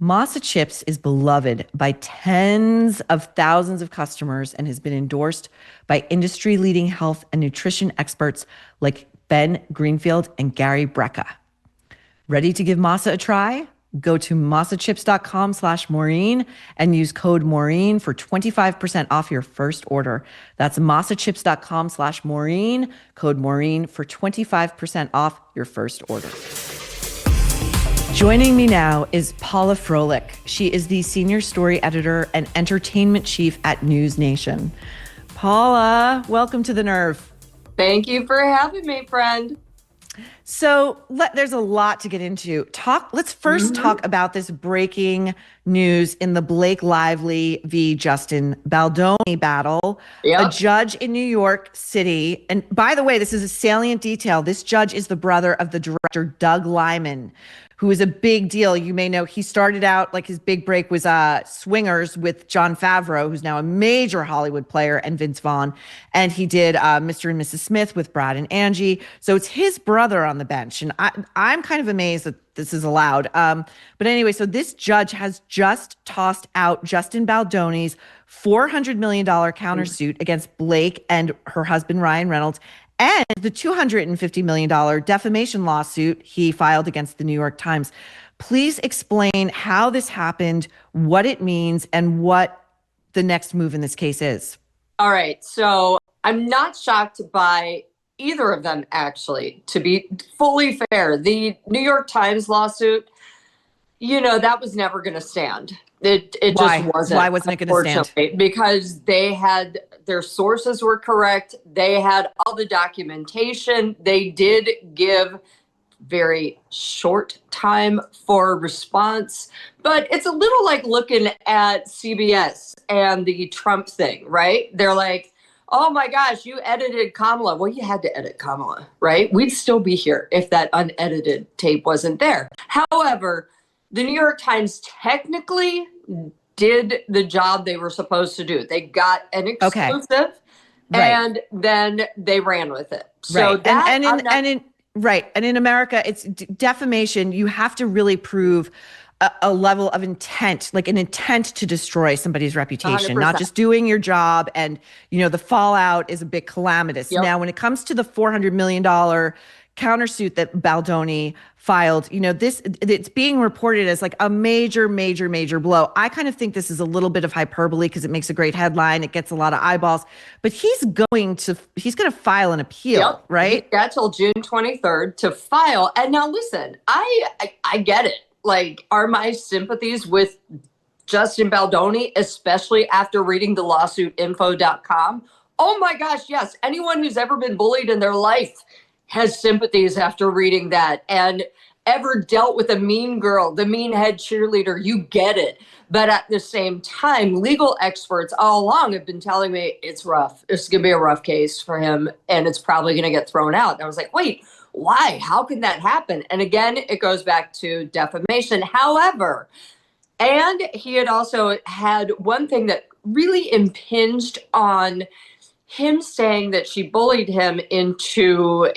S1: Masa Chips is beloved by tens of thousands of customers and has been endorsed by industry-leading health and nutrition experts like Ben Greenfield and Gary Brecka. Ready to give Masa a try? Go to masachips.com/Maureen and use code Maureen for 25% off your first order. That's masachips.com/Maureen, code Maureen for 25% off your first order. Joining me now is Paula Froelich. She is the senior story editor and entertainment chief at NewsNation. Paula, welcome to The Nerve.
S12: Thank you for having me, friend.
S1: So there's a lot to get into. Let's first talk about this breaking news in the Blake Lively v. Justin Baldoni battle. A judge in New York City, and by the way, this is a salient detail. This judge is the brother of the director Doug Liman, who is a big deal. You may know he started out, like, his big break was Swingers with Jon Favreau, who's now a major Hollywood player, and Vince Vaughn. And he did Mr. and Mrs. Smith with Brad and Angie. So it's his brother on the bench. And I'm kind of amazed that this is allowed. But anyway, so this judge has just tossed out Justin Baldoni's $400 million countersuit against Blake and her husband, Ryan Reynolds, and the $250 million defamation lawsuit he filed against the New York Times. Please explain how this happened, what it means, and what the next move in this case is.
S12: All right. So I'm not shocked by either of them, actually, to be fully fair. The New York Times lawsuit, that was never going to stand. It just wasn't.
S1: Why wasn't it going to stand?
S12: Because they had, their sources were correct. They had all the documentation. They did give very short time for response, but it's a little like looking at CBS and the Trump thing, right? They're like, oh my gosh, you edited Kamala. Well, you had to edit Kamala, right? We'd still be here if that unedited tape wasn't there. However, the New York Times technically did the job they were supposed to do. They got an exclusive, and then they ran with it. So that,
S1: and in America, it's defamation. You have to really prove a level of intent, like an intent to destroy somebody's reputation,
S12: 100%.
S1: Not just doing your job. And, the fallout is a bit calamitous.
S12: Yep.
S1: Now, when it comes to the $400 million countersuit that Baldoni filed, it's being reported as like a major, major, major blow. I kind of think this is a little bit of hyperbole because it makes a great headline. It gets a lot of eyeballs, but he's going to file an appeal, right?
S12: He's got till June 23rd to file. And now listen, I get it. Like, are my sympathies with Justin Baldoni, especially after reading the lawsuitinfo.com? Oh my gosh, yes. Anyone who's ever been bullied in their life has sympathies after reading that, and ever dealt with a mean girl, the mean head cheerleader, you get it. But at the same time, legal experts all along have been telling me it's rough. It's going to be a rough case for him, and it's probably going to get thrown out. And I was like, wait, why? How can that happen? And again, it goes back to defamation. However, and he had also had one thing that really impinged on him saying that she bullied him into,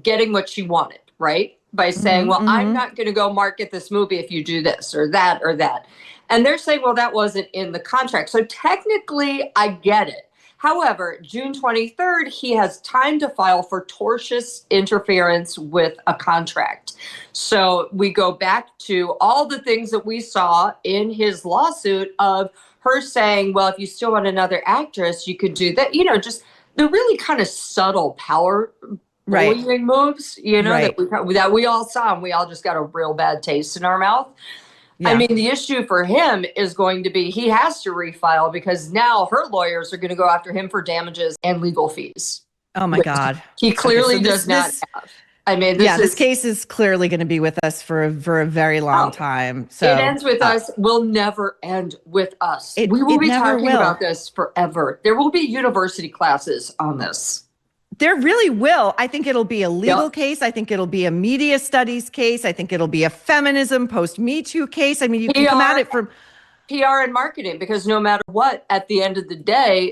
S12: getting what she wanted, right? By saying, I'm not going to go market this movie if you do this or that or that. And they're saying, well, that wasn't in the contract. So technically, I get it. However, June 23rd, he has time to file for tortious interference with a contract. So we go back to all the things that we saw in his lawsuit of her saying, well, if you still want another actress, you could do that. Just the really kind of subtle power bullying moves, that we all saw, and we all just got a real bad taste in our mouth. Yeah. I mean, the issue for him is going to be he has to refile because now her lawyers are going to go after him for damages and legal fees.
S1: Oh, my God.
S12: He clearly does not have. I mean, this
S1: case is clearly going to be with us for a very long time. So
S12: it ends with us. Will never end with us. We will be talking about this forever. There will be university classes on this.
S1: There really will. I think it'll be a legal case. I think it'll be a media studies case. I think it'll be a feminism post-Me Too case. I mean, you can come at it from
S12: PR and marketing, because no matter what, at the end of the day,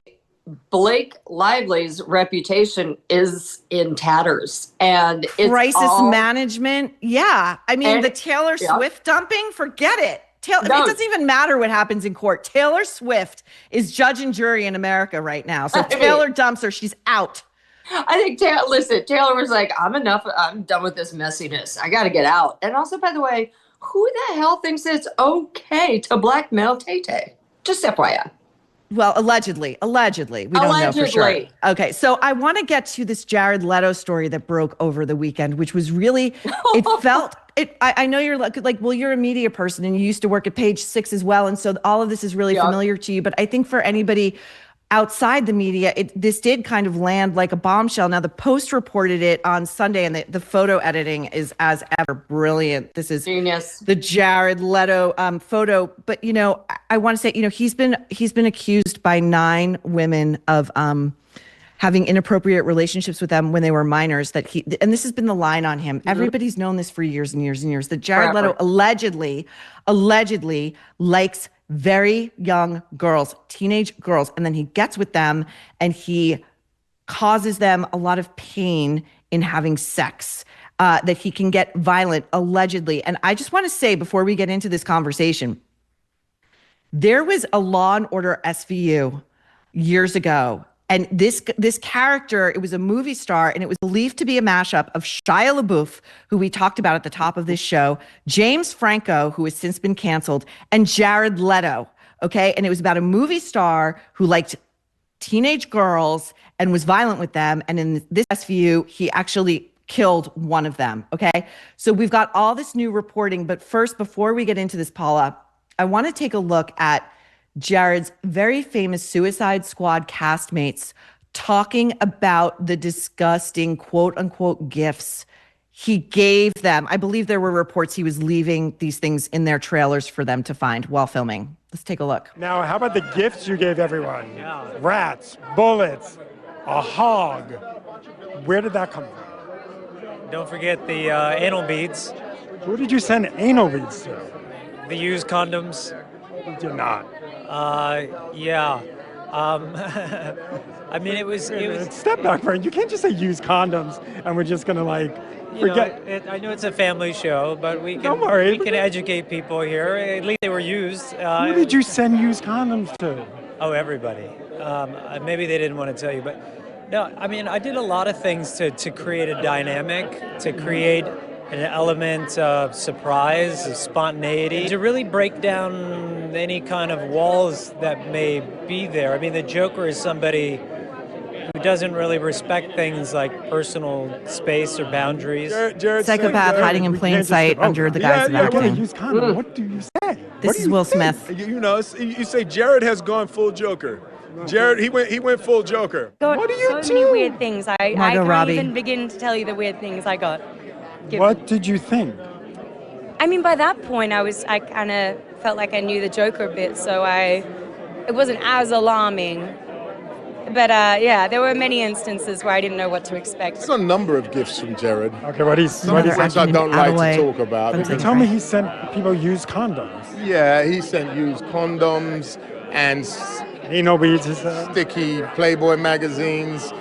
S12: Blake Lively's reputation is in tatters, and it's
S1: crisis management. Yeah. I mean, the Taylor Swift dumping, forget it. It doesn't even matter what happens in court. Taylor Swift is judge and jury in America right now. So Taylor dumps her, she's out.
S12: I think Taylor was like, I'm done with this messiness. I got to get out. And also, by the way, who the hell thinks it's okay to blackmail Tay-Tay? Just FYI.
S1: Well, allegedly. We don't know for sure. Okay, so I want to get to this Jared Leto story that broke over the weekend, which was really, I know you're you're a media person and you used to work at Page 6 as well. And so all of this is really familiar to you. But I think for anybody outside the media, this did kind of land like a bombshell. Now, the Post reported it on Sunday, and the photo editing is, as ever, brilliant. This is
S12: genius.
S1: The Jared Leto photo. But, you know, I want to say, you know, he's been accused by 9 women of having inappropriate relationships with them when they were minors. And this has been the line on him. Mm-hmm. Everybody's known this for years and years and years. That Jared Leto allegedly likes very young girls, teenage girls, and then he gets with them and he causes them a lot of pain in having sex, that he can get violent, allegedly. And I just want to say, before we get into this conversation, there was a Law and Order SVU years ago. And this character, it was a movie star, and it was believed to be a mashup of Shia LaBeouf, who we talked about at the top of this show, James Franco, who has since been canceled, and Jared Leto, okay? And it was about a movie star who liked teenage girls and was violent with them. And in this SVU, he actually killed one of them, okay? So we've got all this new reporting. But first, before we get into this, Paula, I want to take a look at Jared's very famous Suicide Squad castmates talking about the disgusting quote unquote gifts he gave them. I believe there were reports he was leaving these things in their trailers for them to find while filming. Let's take a look.
S13: Now, how about the gifts you gave everyone? Rats, bullets, a hog. Where did that come from?
S14: Don't forget the anal beads.
S13: Who did you send anal beads to?
S14: The used condoms.
S13: You did not.
S14: Yeah. I mean, it was.
S13: Step back, Frank. You can't just say use condoms and we're just gonna forget.
S14: I know it's a family show, but we can.
S13: Don't worry.
S14: We can educate people here. At least they were used.
S13: Who did you send used condoms to?
S14: Oh, everybody. Maybe they didn't want to tell you, but no. I mean, I did a lot of things to create a dynamic, to create an element of surprise, of spontaneity, to really break down any kind of walls that may be there. I mean, the Joker is somebody who doesn't really respect things like personal space or boundaries.
S1: Jared psychopath hiding in plain sight under the guise of acting.
S13: What do you say?
S1: This is Will Smith.
S15: You know, you say Jared has gone full Joker. Jared, he went full Joker.
S16: What do you do? So many weird things. I can't even begin to tell you the weird things I got.
S13: What did you think?
S16: I mean, by that point, I kind of felt like I knew the Joker a bit, so it wasn't as alarming. But yeah, there were many instances where I didn't know what to expect.
S15: There's a number of gifts from Jared.
S13: Okay, what he's
S15: things I don't like to talk about.
S13: Tell me, he sent people used condoms.
S15: Yeah, he sent used condoms and
S13: anal beads,
S15: sticky Playboy magazines.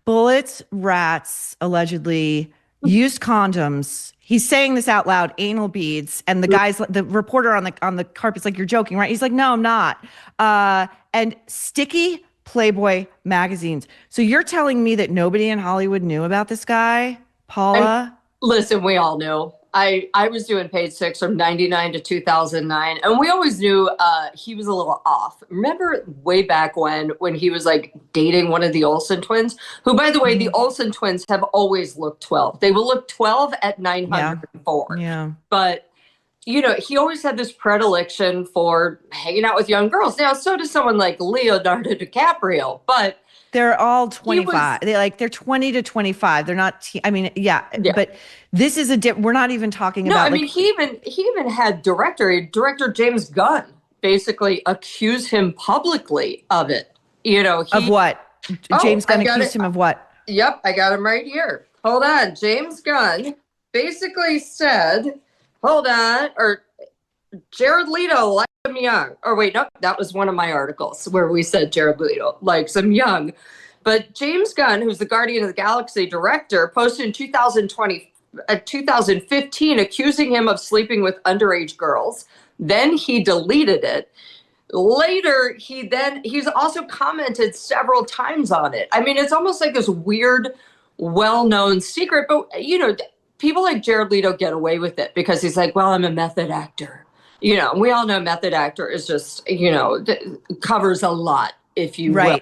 S1: Bullets, rats, allegedly, used condoms. He's saying this out loud, anal beads. And the reporter on the carpet's like, you're joking, right? He's like, no, I'm not. And sticky Playboy magazines. So you're telling me that nobody in Hollywood knew about this guy, Paula?
S12: Listen, we all knew. I was doing Page Six from 99 to 2009, and we always knew he was a little off. Remember way back when he was like dating one of the Olsen twins, who, by the way, the Olsen twins have always looked 12. They will look 12 at 904.
S1: Yeah.
S12: But, you know, he always had this predilection for hanging out with young girls. Now, so does someone like Leonardo DiCaprio, but
S1: they're all 25. They're 20 to 25. They're not. Yeah. But this is we're not even talking about.
S12: No, I mean, he even had director James Gunn basically accuse him publicly of it. You know,
S1: of what? James Gunn accused him of what?
S12: Yep, I got him right here. Hold on, James Gunn basically said, Jared Leto likes him young. Or wait, no, that was one of my articles where we said Jared Leto likes him young. But James Gunn, who's the Guardian of the Galaxy director, posted in 2015 accusing him of sleeping with underage girls. Then he deleted it. Later, he's also commented several times on it. I mean, it's almost like this weird, well-known secret. But, you know, people like Jared Leto get away with it because he's like, well, I'm a method actor. You know, we all know method actor is just, you know, covers a lot, if you will.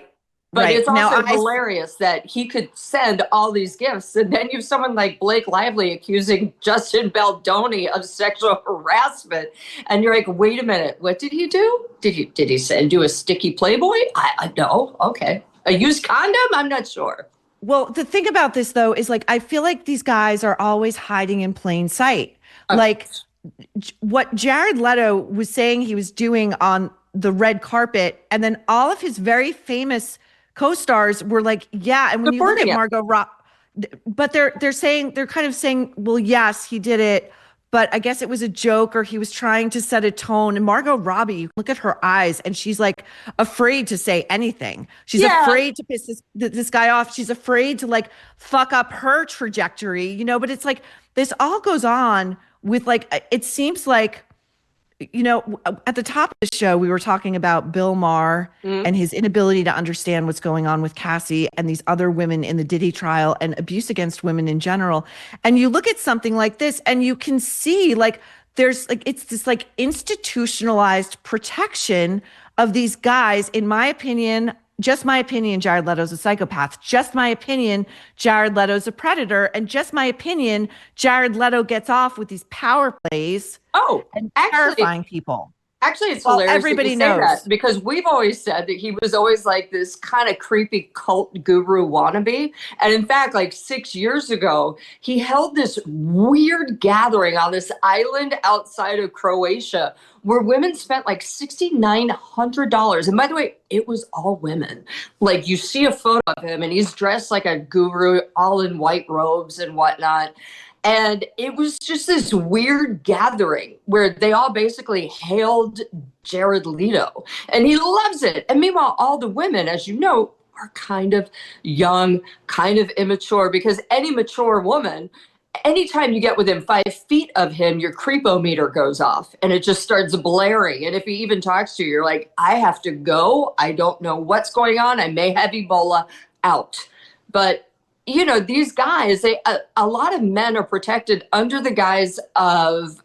S12: But
S1: Right.
S12: it's
S1: Now,
S12: also hilarious that he could send all these gifts, and then you have someone like Blake Lively accusing Justin Baldoni of sexual harassment, and you're like, wait a minute, what did he do? Did he send you a sticky Playboy? I no, okay, a used condom? I'm not sure.
S1: Well, the thing about this though is like I feel like these guys are always hiding in plain sight. Like what Jared Leto was saying he was doing on the red carpet, and then all of his very famous co-stars were like, yeah. And when you look at Margot Robbie, but they're kind of saying, well, yes, he did it, but I guess it was a joke or he was trying to set a tone. And Margot Robbie, you look at her eyes and she's like afraid to say anything. She's afraid to piss this guy off. She's afraid to like fuck up her trajectory, you know, but it's like this all goes on with like, it seems like, you know, at the top of the show, we were talking about Bill Maher and his inability to understand what's going on with Cassie and these other women in the Diddy trial and abuse against women in general. And you look at something like this and you can see like there's like, it's this like institutionalized protection of these guys. In my opinion, just my opinion, Jared Leto's a psychopath. Just my opinion, Jared Leto's a predator. And just my opinion, Jared Leto gets off with these power plays. And terrifying people.
S12: Actually, it's hilarious
S1: everybody
S12: that you say
S1: knows
S12: that, because we've always said that he was always like this kind of creepy cult guru wannabe. And in fact, like 6 years ago, he held this weird gathering on this island outside of Croatia where women spent like $6,900. And by the way, it was all women. Like you see a photo of him and he's dressed like a guru, all in white robes and whatnot. And it was just this weird gathering where they all basically hailed Jared Leto. And he loves it. And meanwhile, all the women, as you know, are kind of young, kind of immature, because any mature woman, anytime you get within 5 feet of him, your creepometer goes off and it just starts blaring. And if he even talks to you, you're like, I have to go. I don't know what's going on. I may have Ebola, out. But you know, these guys, a lot of men are protected under the guise of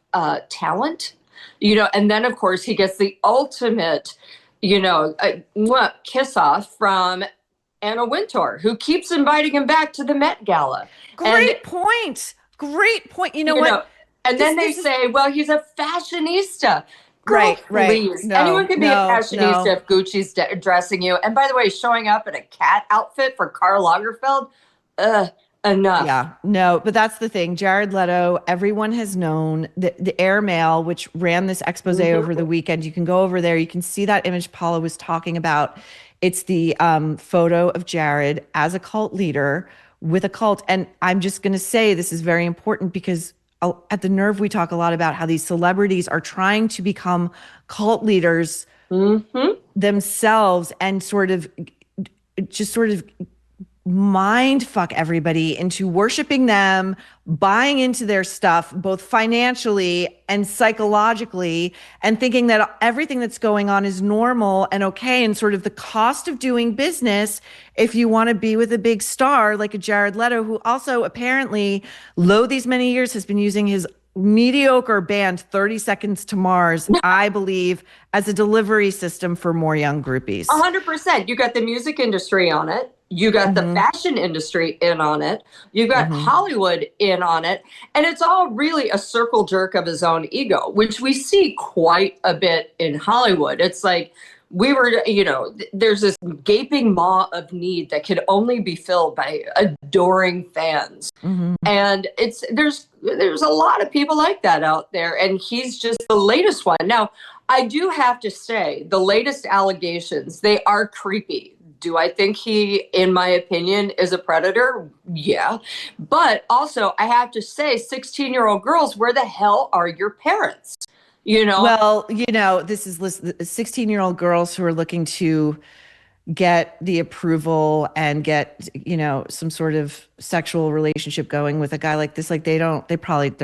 S12: talent, you know, and then of course he gets the ultimate, you know, kiss off from Anna Wintour, who keeps inviting him back to the Met Gala.
S1: Great point. You know what?
S12: And then they say, well, he's a fashionista. Girl,
S1: Right.
S12: Please.
S1: No,
S12: Anyone can be a fashionista if Gucci's dressing you. And by the way, showing up in a cat outfit for Karl Lagerfeld, enough.
S1: Yeah, no, but that's the thing. Jared Leto, everyone has known the Airmail, which ran this expose over the weekend. You can go over there. You can see that image Paula was talking about. It's the photo of Jared as a cult leader with a cult. And I'm just going to say this is very important because at The Nerve, we talk a lot about how these celebrities are trying to become cult leaders themselves and sort of mind fuck everybody into worshiping them, buying into their stuff, both financially and psychologically, and thinking that everything that's going on is normal and okay. And sort of the cost of doing business, if you want to be with a big star like a Jared Leto, who also apparently, lo these many years, has been using his mediocre band 30 Seconds to Mars, I believe, as a delivery system for more young groupies.
S12: 100%. You got the music industry on it. You got the fashion industry in on it. You got Hollywood in on it. And it's all really a circle jerk of his own ego, which we see quite a bit in Hollywood. It's like we were, you know, there's this gaping maw of need that could only be filled by adoring fans. And there's a lot of people like that out there. And he's just the latest one. Now, I do have to say, the latest allegations, they are creepy. Do I think he, in my opinion, is a predator? Yeah. But also, I have to say, 16-year-old girls, where the hell are your parents? You know?
S1: Well, you know, this is 16-year-old girls who are looking to get the approval and get, you know, some sort of sexual relationship going with a guy like this. Like their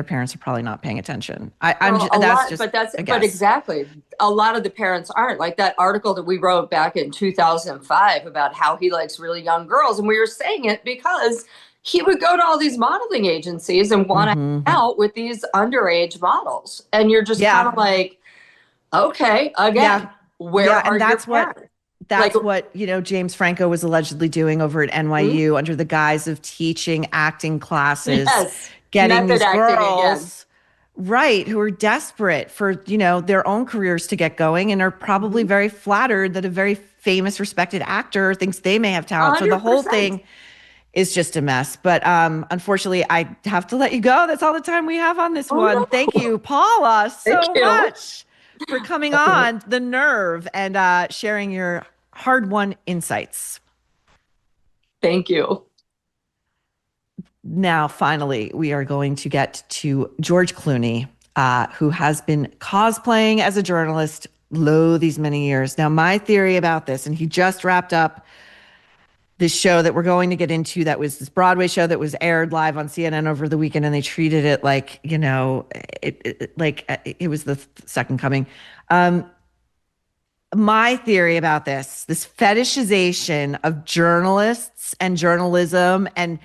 S1: parents are probably not paying attention. But
S12: exactly. A lot of the parents aren't. Like that article that we wrote back in 2005 about how he likes really young girls. And we were saying it because he would go to all these modeling agencies and want to hang out with these underage models. And you're just kind of like, okay, again, where are your parents?
S1: That's what, James Franco was allegedly doing over at NYU under the guise of teaching acting classes, getting
S12: Method
S1: these
S12: acting
S1: girls, right, who are desperate for, their own careers to get going and are probably very flattered that a very famous, respected actor thinks they may have talent. 100%. So the whole thing is just a mess. But unfortunately, I have to let you go. That's all the time we have on this one. No. Thank you, Paula, so much for coming on The Nerve and sharing your hard-won insights.
S12: Thank you.
S1: Now, finally, we are going to get to George Clooney, who has been cosplaying as a journalist these many years. Now, my theory about this, and he just wrapped up this show that we're going to get into, that was this Broadway show that was aired live on CNN over the weekend, and they treated it like, it was the second coming. My theory about this fetishization of journalists and journalism and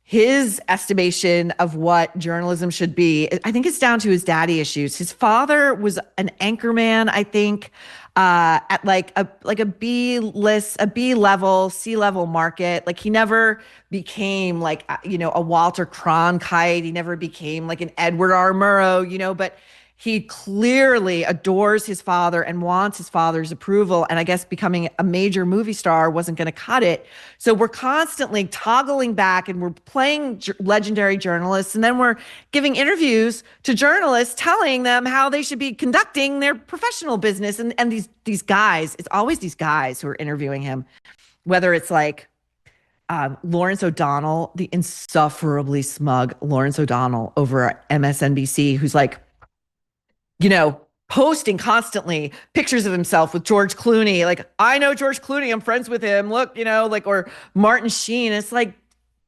S1: his estimation of what journalism should be, I think it's down to his daddy issues. His father was an anchorman, I think, at like a B-level, C-level market. Like he never became like, a Walter Cronkite. He never became like an Edward R. Murrow, but he clearly adores his father and wants his father's approval. And I guess becoming a major movie star wasn't going to cut it. So we're constantly toggling back and we're playing legendary journalists. And then we're giving interviews to journalists telling them how they should be conducting their professional business. And these guys, it's always these guys who are interviewing him, whether it's like Lawrence O'Donnell, the insufferably smug Lawrence O'Donnell over at MSNBC, who's like, posting constantly pictures of himself with George Clooney. Like, I know George Clooney, I'm friends with him. Look, or Martin Sheen. It's like,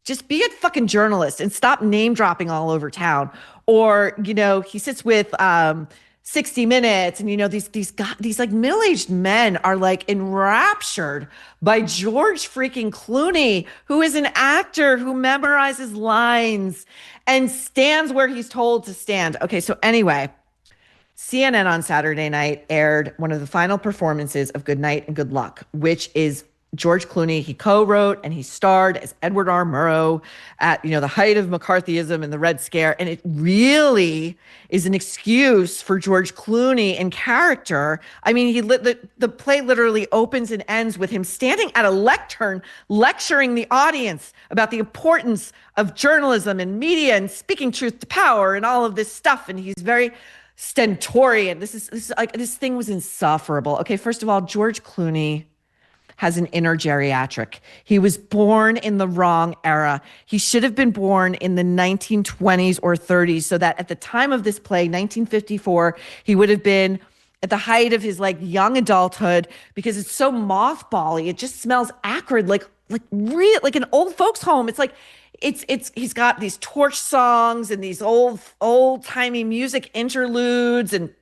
S1: just be a fucking journalist and stop name dropping all over town. Or, he sits with 60 Minutes and, these like middle-aged men are like enraptured by George freaking Clooney, who is an actor who memorizes lines and stands where he's told to stand. Okay, so anyway, CNN on Saturday night aired one of the final performances of Good Night and Good Luck, which is George Clooney. He co-wrote and he starred as Edward R. Murrow at, the height of McCarthyism and the Red Scare. And it really is an excuse for George Clooney in character. I mean, the play literally opens and ends with him standing at a lectern, lecturing the audience about the importance of journalism and media and speaking truth to power and all of this stuff. And he's very stentorian. This thing was insufferable. Okay, first of all, George Clooney has an inner geriatric. He was born in the wrong era. He should have been born in the 1920s or 30s, so that at the time of this play, 1954, he would have been at the height of his like young adulthood, because it's so mothbally. It just smells acrid, like real, like an old folks home. It's like, he's got these torch songs and these old timey music interludes and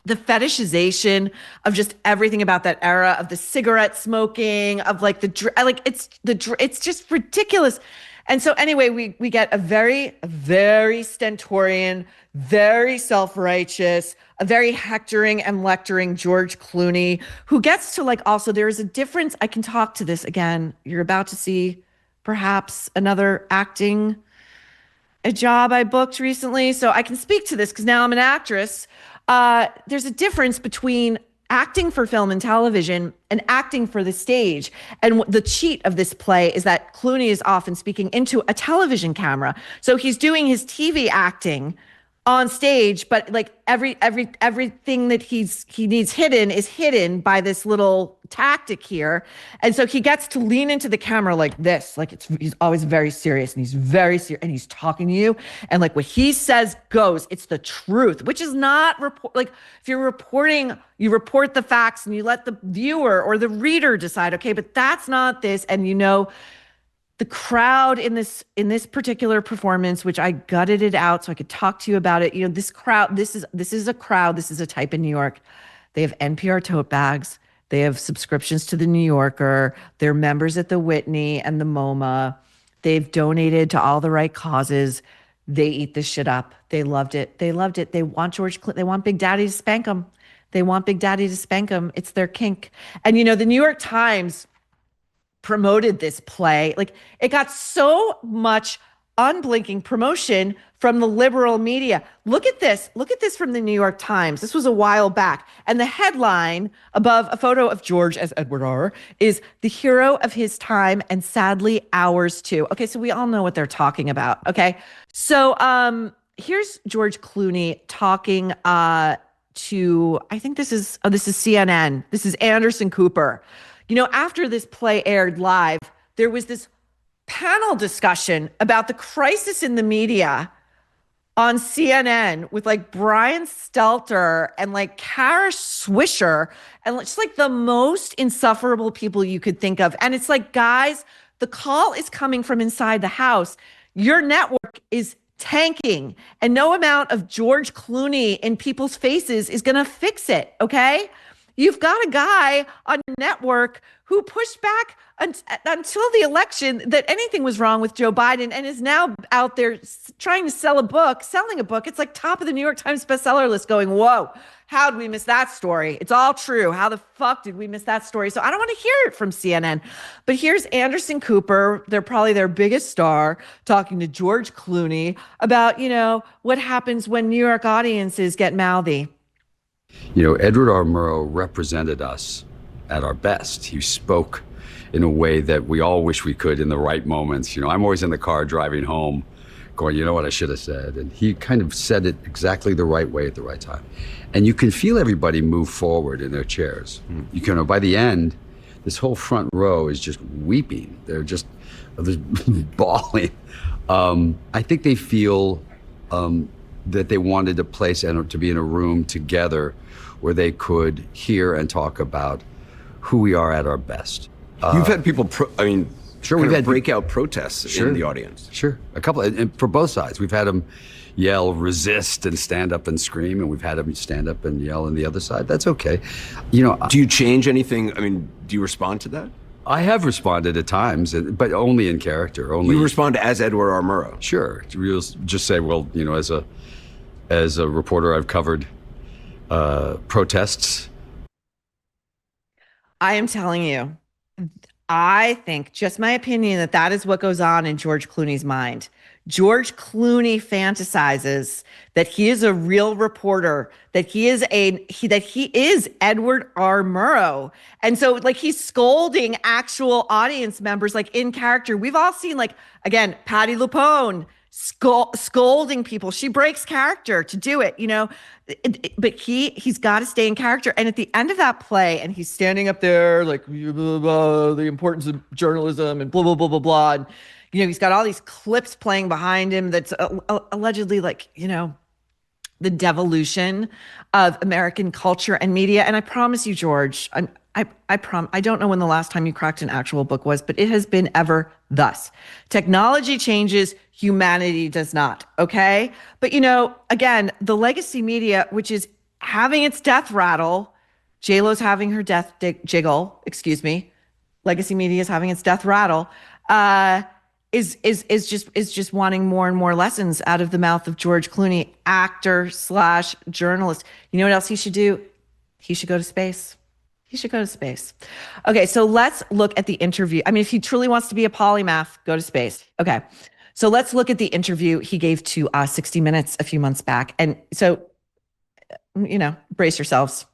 S1: the fetishization of just everything about that era, of the cigarette smoking, of like it's just ridiculous. And so anyway, we get a very, very stentorian, very self-righteous, a very hectoring and lecturing George Clooney, who gets to like, also there is a difference. I can talk to this again. You're about to see perhaps another acting a job I booked recently. So I can speak to this because now I'm an actress. There's a difference between acting for film and television and acting for the stage. And the cheat of this play is that Clooney is often speaking into a television camera. So he's doing his TV acting on stage, but like everything that he needs hidden is hidden by this little tactic here. And so he gets to lean into the camera like this, like he's always very serious, and he's very serious, and he's talking to you, and like what he says goes. It's the truth, which is not like if you're reporting, you report the facts and you let the viewer or the reader decide, okay, but that's not this. And the crowd in this particular performance, which I gutted it out so I could talk to you about it. This crowd, this is a crowd, this is a type in New York. They have NPR tote bags. They have subscriptions to the New Yorker. They're members at the Whitney and the MoMA. They've donated to all the right causes. They eat this shit up. They loved it. They want George Clooney. They want Big Daddy to spank them. They want Big Daddy to spank them. It's their kink. And, the New York Times promoted this play. Like, it got so much unblinking promotion from the liberal media. Look at this. Look at this from the New York Times. This was a while back. And the headline above a photo of George as Edward R. is the hero of his time and sadly ours too. Okay, so we all know what they're talking about. Okay, so here's George Clooney talking to, I think this is CNN. This is Anderson Cooper. After this play aired live, there was this panel discussion about the crisis in the media on CNN with like Brian Stelter and like Kara Swisher and just like the most insufferable people you could think of. And it's like, guys, the call is coming from inside the house. Your network is tanking and no amount of George Clooney in people's faces is going to fix it. Okay. You've got a guy on your network who pushed back until the election that anything was wrong with Joe Biden and is now out there trying to selling a book. It's like top of the New York Times bestseller list going, whoa, how did we miss that story? It's all true. How the fuck did we miss that story? So I don't want to hear it from CNN. But here's Anderson Cooper. They're probably their biggest star talking to George Clooney about, what happens when New York audiences get mouthy.
S17: Edward R. Murrow represented us at our best. He spoke in a way that we all wish we could in the right moments. I'm always in the car driving home going, what I should have said. And he kind of said it exactly the right way at the right time. And you can feel everybody move forward in their chairs. You can, by the end, this whole front row is just weeping. They're just bawling. I think they feel that they wanted a place and to be in a room together where they could hear and talk about who we are at our best.
S18: You've had people,
S17: sure, we've had
S18: breakout protests in the audience.
S17: Sure, a couple, and for both sides. We've had them yell, resist, and stand up and scream, and we've had them stand up and yell on the other side. That's okay. Do
S18: you change anything? Do you respond to that?
S17: I have responded at times, but only in character. Only
S18: you respond as Edward R. Murrow.
S17: Sure, we'll just say, well, as a reporter, I've covered protests.
S1: I am telling you, I think, just my opinion, that is what goes on in George Clooney's mind. George Clooney fantasizes that he is a real reporter, that he is Edward R. Murrow. And so like he's scolding actual audience members like in character. We've all seen again, Patti LuPone scolding people. She breaks character to do it, but he's got to stay in character. And at the end of that play, and he's standing up there like blah, blah, blah, the importance of journalism and blah, blah, blah, blah, blah. And, he's got all these clips playing behind him that's allegedly the devolution of American culture and media. And I promise you, George, I don't know when the last time you cracked an actual book was, but it has been ever thus. Technology changes, humanity does not, okay? But, again, the legacy media, which is having its death rattle, J-Lo's having her death jiggle, legacy media is having its death rattle, is just wanting more and more lessons out of the mouth of George Clooney, actor/journalist. You know what else he should do? He should go to space. He should go to space. Okay, so let's look at the interview. If he truly wants to be a polymath, go to space. Okay, so let's look at the interview he gave to 60 Minutes a few months back. And so, brace yourselves.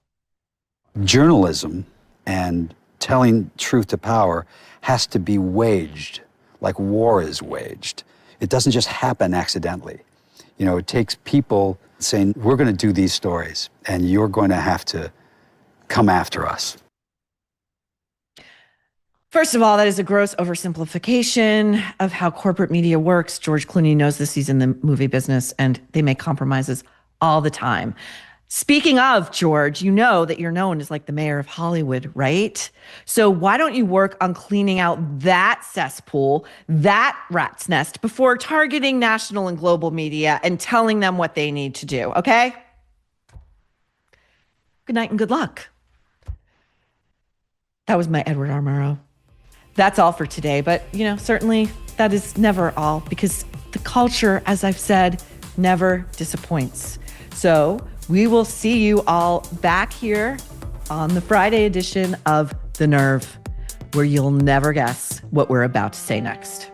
S19: Journalism and telling truth to power has to be waged like war is waged. It doesn't just happen accidentally. It takes people saying, we're going to do these stories and you're going to have to come after us.
S1: First of all, that is a gross oversimplification of how corporate media works. George Clooney knows this. He's in the movie business and they make compromises all the time. Speaking of George, you know that you're known as like the mayor of Hollywood, right? So why don't you work on cleaning out that cesspool, that rat's nest, before targeting national and global media and telling them what they need to do, okay? Good night and good luck. That was my Edward R. Murrow. That's all for today, but certainly that is never all, because the culture, as I've said, never disappoints. So We will see you all back here on the Friday edition of The Nerve, where you'll never guess what we're about to say next.